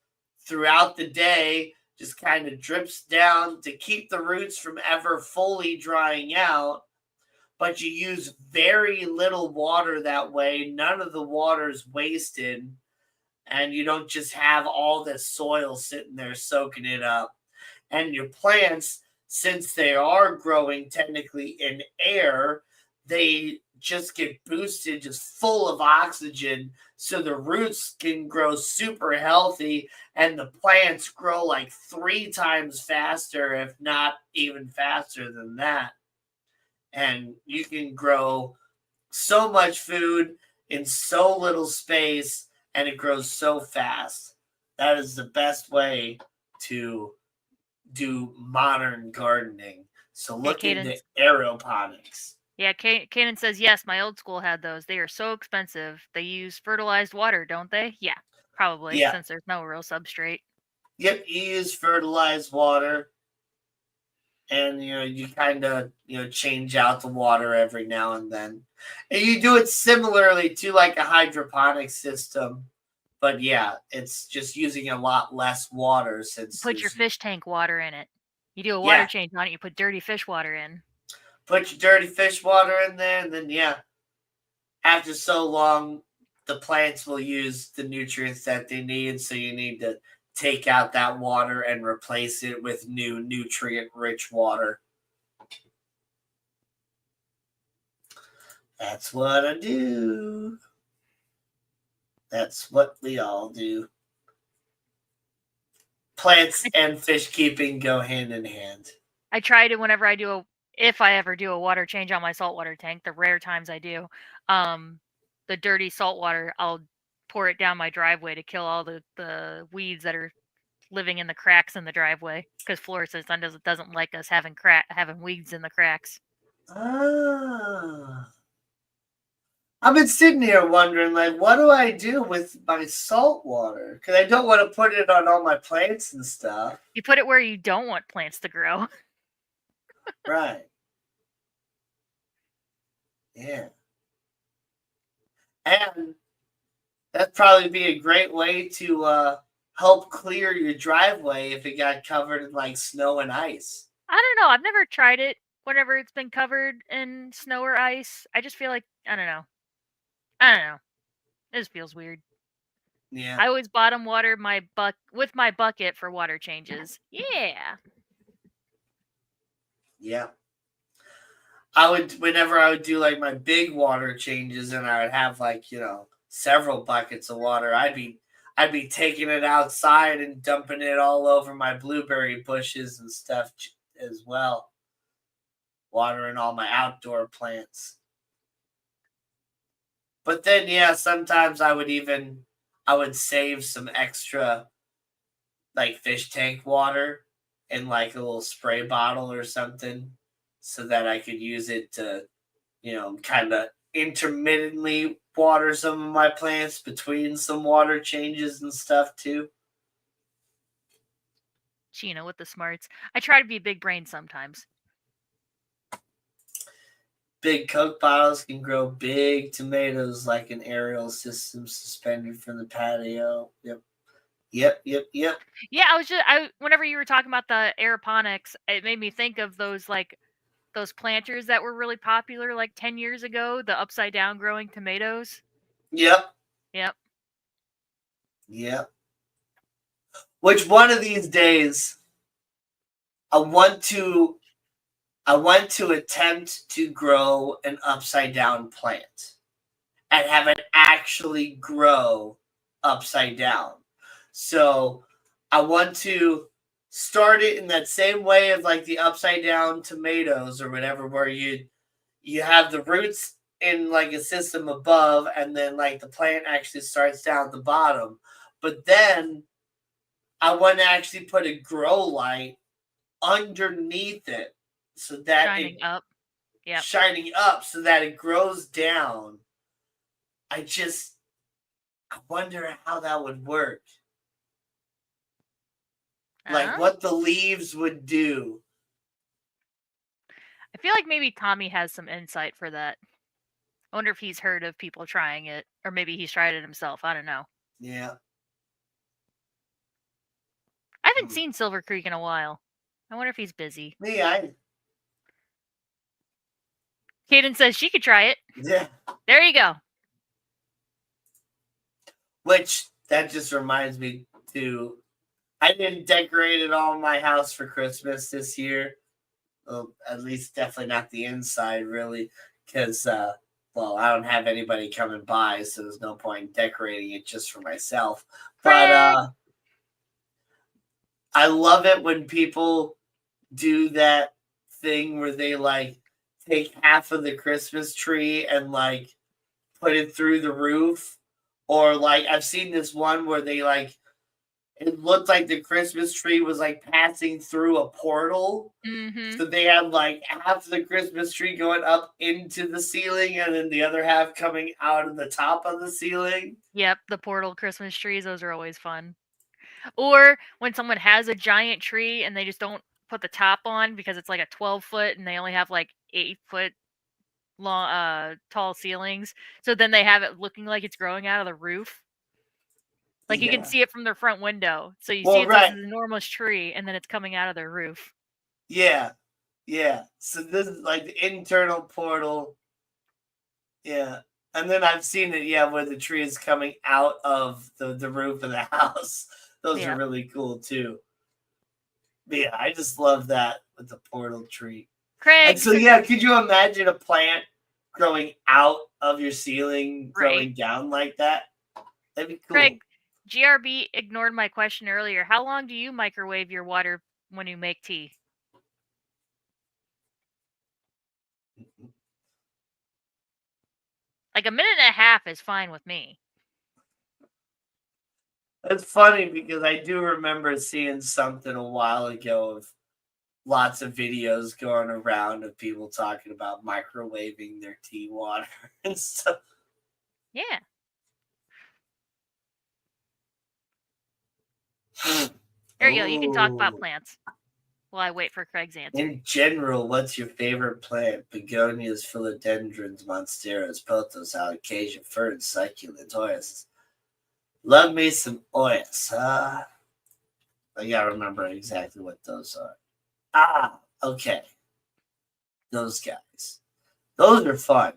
throughout the day just kind of drips down to keep the roots from ever fully drying out. But you use very little water that way. None of the water is wasted, and you don't just have all this soil sitting there soaking it up. And your plants, since they are growing technically in air, they just get boosted, just full of oxygen, so the roots can grow super healthy, and the plants grow like 3 times faster, if not even faster than that. And you can grow so much food in so little space, and it grows so fast. That is the best way to do modern gardening. So look into aeroponics. Yeah, Kanan says, yes, my old school had those. They are so expensive. They use fertilized water, don't they? Yeah, probably, Yeah. since there's no real substrate. Yep, you use fertilized water, and you kind of change out the water every now and then. And you do it similarly to like a hydroponic system. But yeah, it's just using a lot less water since Put your fish tank water in it. You do a water change on it, you put dirty fish water in. Put your dirty fish water in there, and then after so long, the plants will use the nutrients that they need. So you need to take out that water and replace it with new nutrient-rich water. That's what I do. That's what we all do. Plants and fish keeping go hand in hand. I try to whenever if I ever do a water change on my saltwater tank, the rare times I do, the dirty salt water, I'll pour it down my driveway to kill all the weeds that are living in the cracks in the driveway, because Florida doesn't like us having weeds in the cracks. Ah. I've been sitting here wondering, like, what do I do with my salt water? Because I don't want to put it on all my plants and stuff. You put it where you don't want plants to grow. Right. Yeah. And that'd probably be a great way to help clear your driveway if it got covered in like snow and ice. I don't know. I've never tried it whenever it's been covered in snow or ice. I just feel like I don't know. I don't know. It just feels weird. Yeah. I always bottom water with my bucket for water changes. Yeah. Yeah. I would, whenever I would do like my big water changes and I would have like, several buckets of water, I'd be taking it outside and dumping it all over my blueberry bushes and stuff as well. Watering all my outdoor plants. But then yeah, sometimes I would save some extra like fish tank water in like a little spray bottle or something so that I could use it to, kind of intermittently water some of my plants between some water changes and stuff too. Gina with the smarts. I try to be big brain sometimes. Big Coke bottles can grow big tomatoes like an aerial system suspended from the patio. Yep. Yep. Yep. Yep. Yeah, whenever you were talking about the aeroponics, it made me think of those planters that were really popular like 10 years ago, the upside down growing tomatoes. Yep. Yep. Yep. Which one of these days I want to attempt to grow an upside down plant and have it actually grow upside down. So I want to start it in that same way of like the upside down tomatoes or whatever, where you have the roots in like a system above and then like the plant actually starts down at the bottom. But then I want to actually put a grow light underneath it so that Shining up. Yep. shining up so that it grows down. I wonder how that would work. Like what the leaves would do. I feel like maybe Tommy has some insight for that. I wonder if he's heard of people trying it, or maybe he's tried it himself. I don't know. Yeah. I haven't seen Silver Creek in a while. I wonder if he's busy. Yeah. Kaden says she could try it. Yeah. There you go. Which, that just reminds me too, I didn't decorate at all my house for Christmas this year. Well, at least definitely not the inside, really, because, I don't have anybody coming by, so there's no point in decorating it just for myself. But I love it when people do that thing where they like take half of the Christmas tree and like put it through the roof. Or like I've seen this one where they like it looked like the Christmas tree was like passing through a portal. Mm-hmm. So they had like half of the Christmas tree going up into the ceiling and then the other half coming out of the top of the ceiling. Yep, the portal Christmas trees, those are always fun. Or when someone has a giant tree and they just don't put the top on because it's like a 12-foot and they only have like 8-foot long tall ceilings. So then they have it looking like it's growing out of the roof. Like you can see it from their front window. So you see it's this enormous tree and then it's coming out of their roof. Yeah. Yeah. So this is like the internal portal. Yeah. And then I've seen it, where the tree is coming out of the roof of the house. Those are really cool too. But yeah, I just love that with the portal tree. Craig. And so could you imagine a plant growing out of your ceiling, growing down like that? That'd be cool. Craig, GRB ignored my question earlier. How long do you microwave your water when you make tea? Like a minute and a half is fine with me. It's funny because I do remember seeing something a while ago of lots of videos going around of people talking about microwaving their tea water and stuff. Yeah. There you go. You can talk about Ooh. plants while I wait for Craig's answer. In general, what's your favorite plant? Begonias, philodendrons, monsteras, pothos, alocasia, ferns, succulents, oyas. Love me some oyas. I gotta remember exactly what those are. Okay. Those guys. Those are fun.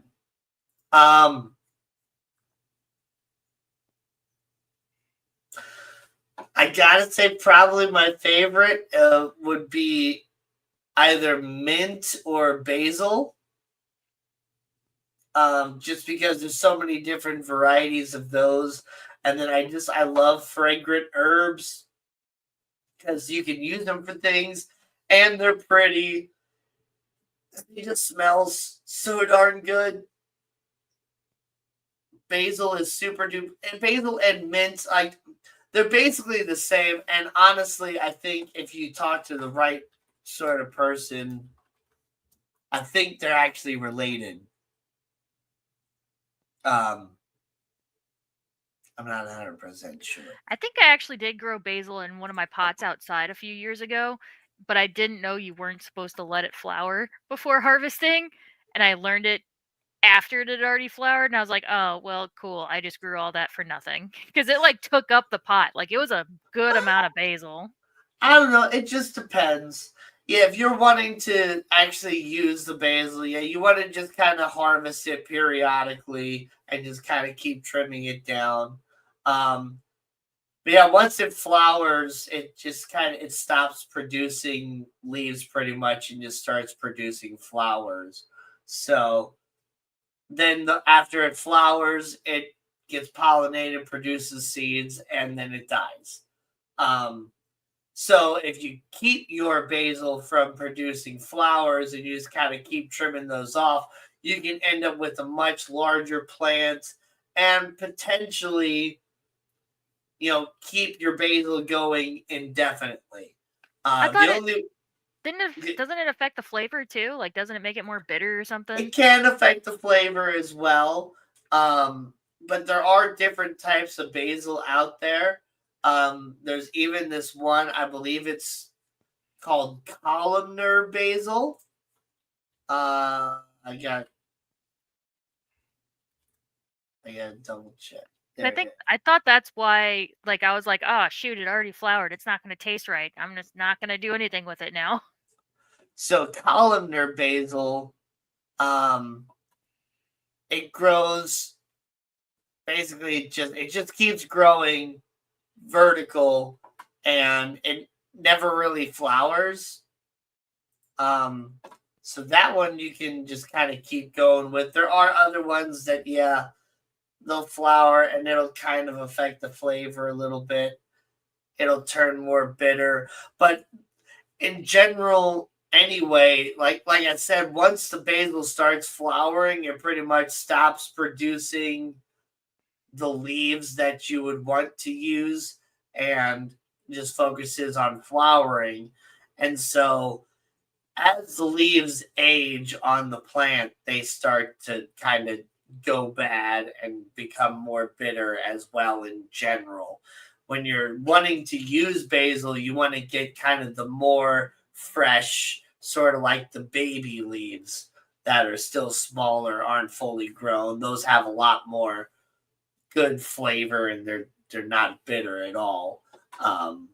I gotta say, probably my favorite would be either mint or basil. Just because there's so many different varieties of those, and then I love fragrant herbs because you can use them for things, and they're pretty. It just smells so darn good. Basil is super duper, and basil and mint, like they're basically the same. And honestly, I think if you talk to the right sort of person, I think they're actually related. Um, I'm not 100% sure. I think I actually did grow basil in one of my pots outside a few years ago, but I didn't know you weren't supposed to let it flower before harvesting, and I learned it after it had already flowered, and I was like, "Oh, well, cool. I just grew all that for nothing." Because it like took up the pot. Like it was a good amount of basil. I don't know. It just depends. Yeah, if you're wanting to actually use the basil, yeah, you want to just kind of harvest it periodically and just kind of keep trimming it down. Um, but yeah, once it flowers, it just kind of it stops producing leaves pretty much and just starts producing flowers. So then after it flowers, it gets pollinated, produces seeds, and then it dies. Um, so if you keep your basil from producing flowers and you just kind of keep trimming those off, you can end up with a much larger plant and potentially, keep your basil going indefinitely. I The thought it only didn't it, doesn't it affect the flavor too? Like doesn't it make it more bitter or something? It can affect the flavor as well. But there are different types of basil out there. There's even this one, I believe it's called columnar basil. I got double check. I There it think is. I thought that's why like I was like, "Oh, shoot, it already flowered. It's not going to taste right. I'm just not going to do anything with it now." So columnar basil, um, it grows basically it just keeps growing vertical and it never really flowers. Um, so that one you can just kind of keep going with. There are other ones that, yeah, they'll flower and it'll kind of affect the flavor a little bit. It'll turn more bitter. But in general, anyway, like I said, once the basil starts flowering, it pretty much stops producing the leaves that you would want to use and just focuses on flowering. And so as the leaves age on the plant, they start to kind of go bad and become more bitter as well in general. When you're wanting to use basil, you want to get kind of the more fresh, sort of like the baby leaves that are still smaller, aren't fully grown. Those have a lot more good flavor and they're not bitter at all. Um,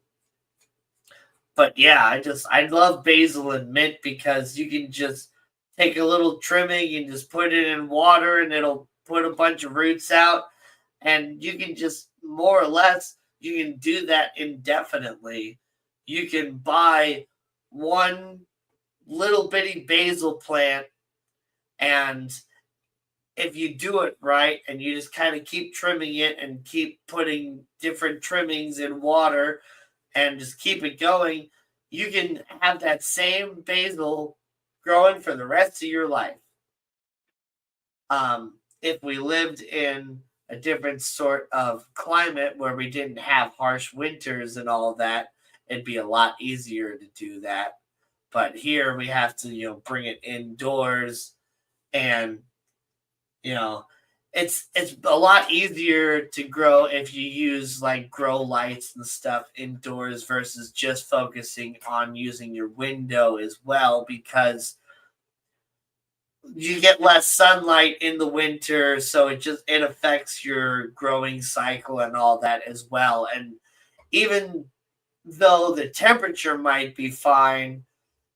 but yeah, I love basil and mint because you can just take a little trimming and just put it in water and it'll put a bunch of roots out and you can just more or less you can do that indefinitely. You can buy one little bitty basil plant and if you do it right and you just kind of keep trimming it and keep putting different trimmings in water and just keep it going, you can have that same basil growing for the rest of your life. If we lived in a different sort of climate where we didn't have harsh winters and all that, it'd be a lot easier to do that. But here we have to, bring it indoors and, you know, it's a lot easier to grow if you use like grow lights and stuff indoors versus just focusing on using your window as well, because you get less sunlight in the winter, so it affects your growing cycle and all that as well. And even though the temperature might be fine,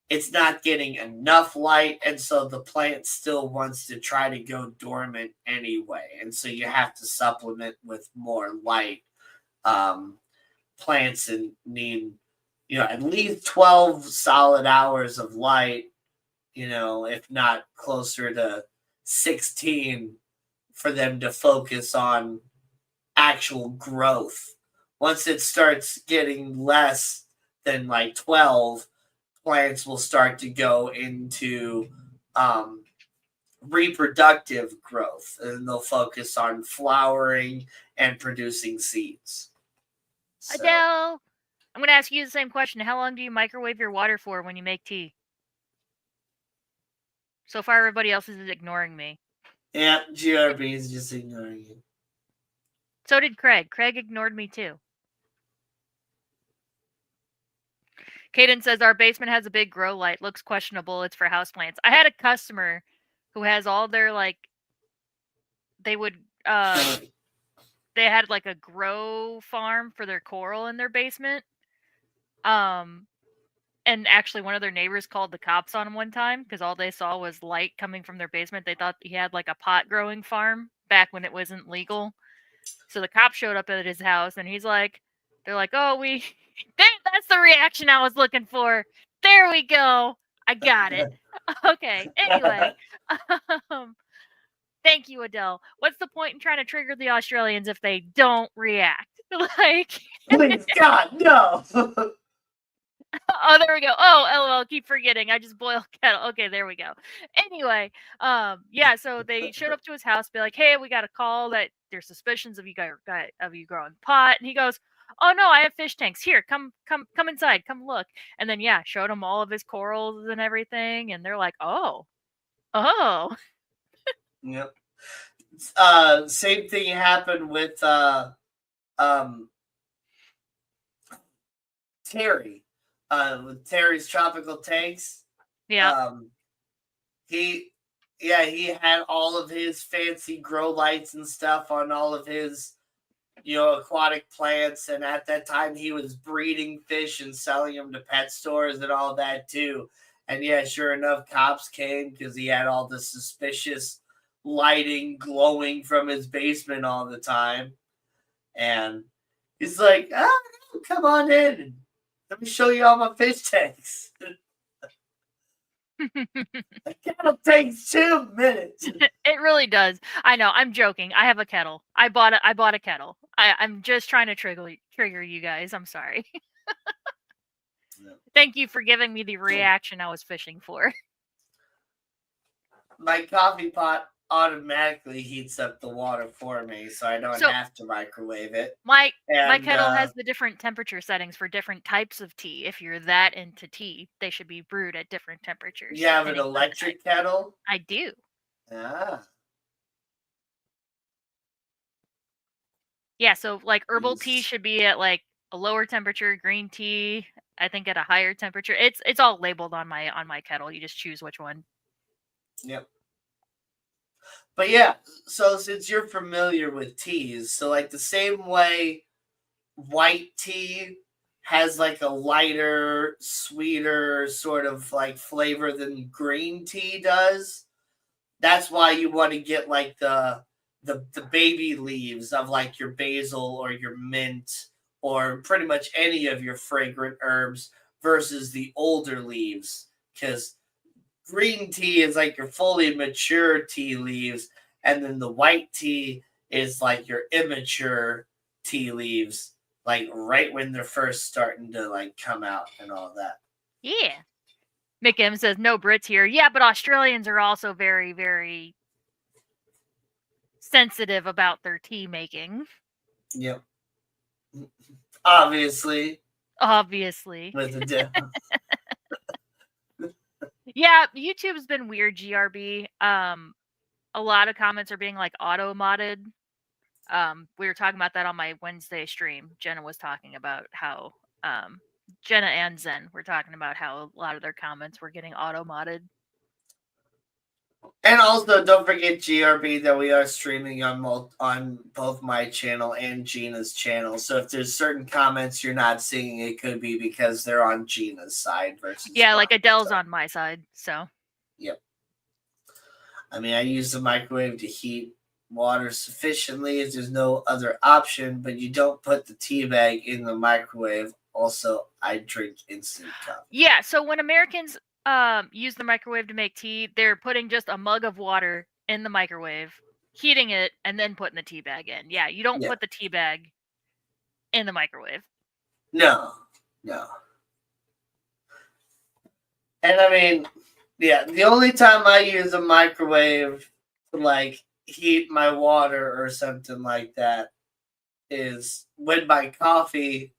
it's not getting enough light, and so the plant still wants to try to go dormant anyway, and so you have to supplement with more light. um, Plants need, at least 12 solid hours of light, if not closer to 16, for them to focus on actual growth. Once it starts getting less than like 12, plants will start to go into um, reproductive growth, and they'll focus on flowering and producing seeds. So, Adele, I'm going to ask you the same question. How long do you microwave your water for when you make tea? So far, everybody else is ignoring me. yeah, GRB is just ignoring you. So did Craig. Craig ignored me too. Caden says our basement has a big grow light. Looks questionable. It's for houseplants. I had a customer who has all their they would they had like a grow farm for their coral in their basement. And actually one of their neighbors called the cops on him one time because all they saw was light coming from their basement. They thought he had like a pot growing farm back when it wasn't legal. So the cop showed up at his house and they're like, oh, that's the reaction I was looking for. There we go. I got it. Okay. Anyway, thank you, Adele. What's the point in trying to trigger the Australians if they don't react? Like, please, God, no. oh, there we go. Oh, LOL, keep forgetting. I just boiled kettle. Okay, there we go. Anyway, yeah, so they showed up to his house, be like, hey, we got a call that there's suspicions of you growing pot. And he goes, oh no, I have fish tanks. Here, come inside, come look. And then yeah, showed him all of his corals and everything, and they're like, oh. Yep. Same thing happened with Terry. With Terry's tropical tanks. Yeah. He had all of his fancy grow lights and stuff on all of his aquatic plants, and at that time he was breeding fish and selling them to pet stores and all that too. And yeah, sure enough, cops came because he had all the suspicious lighting glowing from his basement all the time. And he's like, come on in and let me show you all my fish tanks. It'll take 2 minutes. It really does. I know. I'm joking. I have a kettle. I bought a kettle. I'm just trying to trigger you guys. I'm sorry. No. Thank you for giving me the reaction I was fishing for. My coffee pot automatically heats up the water for me, so I don't have to microwave it. My kettle has the different temperature settings for different types of tea. If you're that into tea, they should be brewed at different temperatures. You have an electric kettle? I do. Ah. Yeah, so like herbal tea should be at like a lower temperature, green tea I think at a higher temperature. It's all labeled on my kettle. You just choose which one. Yep. But yeah, so since you're familiar with teas, so like the same way white tea has like a lighter, sweeter sort of like flavor than green tea does, that's why you want to get like the baby leaves of like your basil or your mint or pretty much any of your fragrant herbs versus the older leaves, because green tea is like your fully mature tea leaves, and then the white tea is like your immature tea leaves, like right when they're first starting to like come out and all that. Yeah. Mick M says no Brits here. Yeah, but Australians are also very, very sensitive about their tea making. Yep. Obviously. With the dip. Yeah, YouTube's been weird, GRB. a lot of comments are being like auto modded. We were talking about that on my Wednesday stream. Jenna was talking about how Jenna and Zen were talking about how a lot of their comments were getting auto modded. And also, don't forget GRB that we are streaming on both my channel and Gina's channel. So if there's certain comments you're not seeing, it could be because they're on Gina's side versus like Adele's side. on my side. So yep. I mean, I use the microwave to heat water sufficiently if there's no other option, but you don't put the tea bag in the microwave. Also, I drink instant coffee. Yeah, so when Americans use the microwave to make tea, they're putting just a mug of water in the microwave, heating it, and then putting the tea bag in. Yeah, you don't put the tea bag in the microwave. No. And I mean, yeah, the only time I use a microwave to like heat my water or something like that is when my coffee,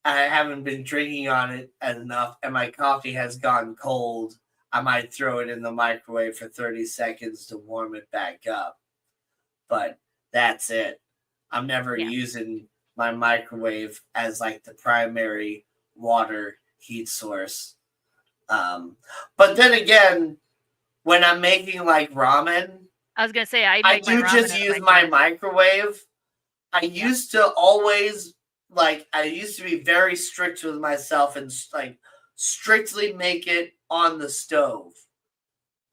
I haven't been drinking on it enough and my coffee has gone cold. I might throw it in the microwave for 30 seconds to warm it back up. But that's it. I'm never using my microwave as like the primary water heat source. But then again, when I'm making like ramen, I was gonna say I do just use my microwave. I used to always I used to be very strict with myself and like strictly make it on the stove.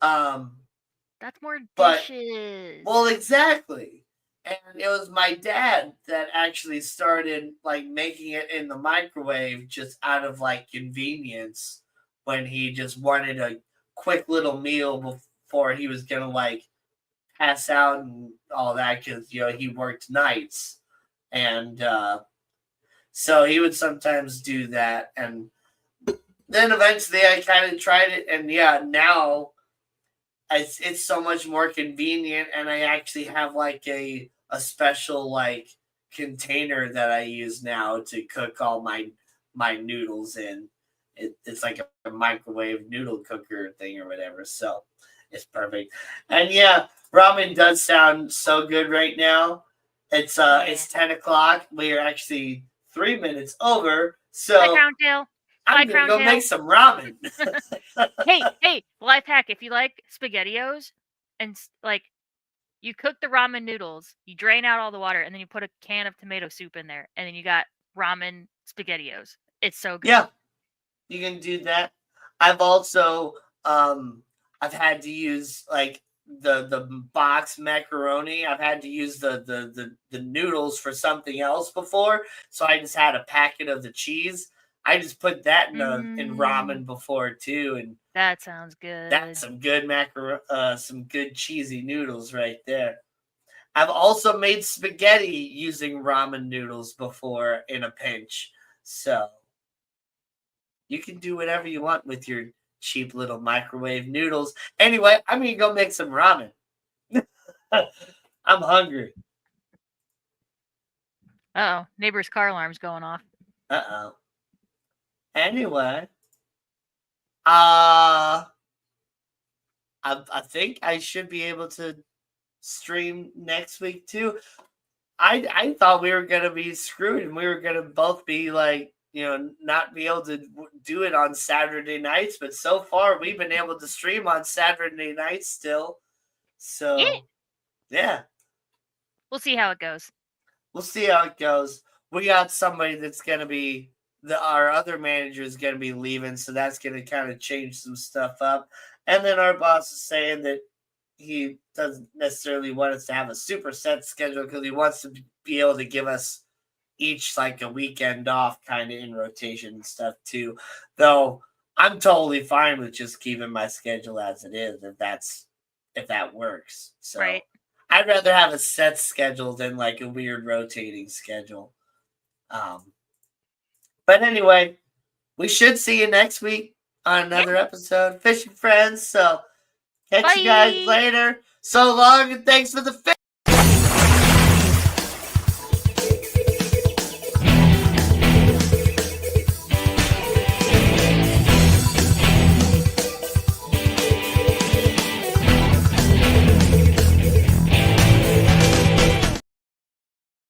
That's more dishes. Well, exactly. And it was my dad that actually started like making it in the microwave just out of like convenience when he just wanted a quick little meal before he was gonna like pass out and all that because he worked nights. And so he would sometimes do that. And then eventually I kind of tried it. And now it's so much more convenient. And I actually have like a special like container that I use now to cook all my noodles in. It's like a microwave noodle cooker thing or whatever. So it's perfect. And ramen does sound so good right now. It's 10 o'clock. We are actually 3 minutes over. So I'm gonna go make some ramen. hey, life hack: if you like SpaghettiOs and like you cook the ramen noodles, you drain out all the water, and then you put a can of tomato soup in there, and then you got ramen SpaghettiOs. It's so good. Yeah, you can do that. I've also I've had to use like the box macaroni. I've had to use the noodles for something else before, so I just had a packet of the cheese. I just put that in ramen before too, and that sounds good. That's some good some good cheesy noodles right there. I've also made spaghetti using ramen noodles before in a pinch, so you can do whatever you want with your cheap little microwave noodles. Anyway, I'm gonna go make some ramen. I'm hungry. Uh-oh, neighbor's car alarm's going off. Uh-oh. Anyway, I think I should be able to stream next week too. I thought we were gonna be screwed and we were gonna both be like, not be able to do it on Saturday nights, but so far we've been able to stream on Saturday nights still. So yeah. We'll see how it goes. We got somebody that's gonna be our other manager is going to be leaving, so that's going to kind of change some stuff up. And then our boss is saying that he doesn't necessarily want us to have a super set schedule because he wants to be able to give us each like a weekend off kind of in rotation and stuff too. Though I'm totally fine with just keeping my schedule as it is if that works. So right. I'd rather have a set schedule than like a weird rotating schedule. But anyway, we should see you next week on another episode, Fishing Friends. So catch you guys later. So long and thanks for the fish.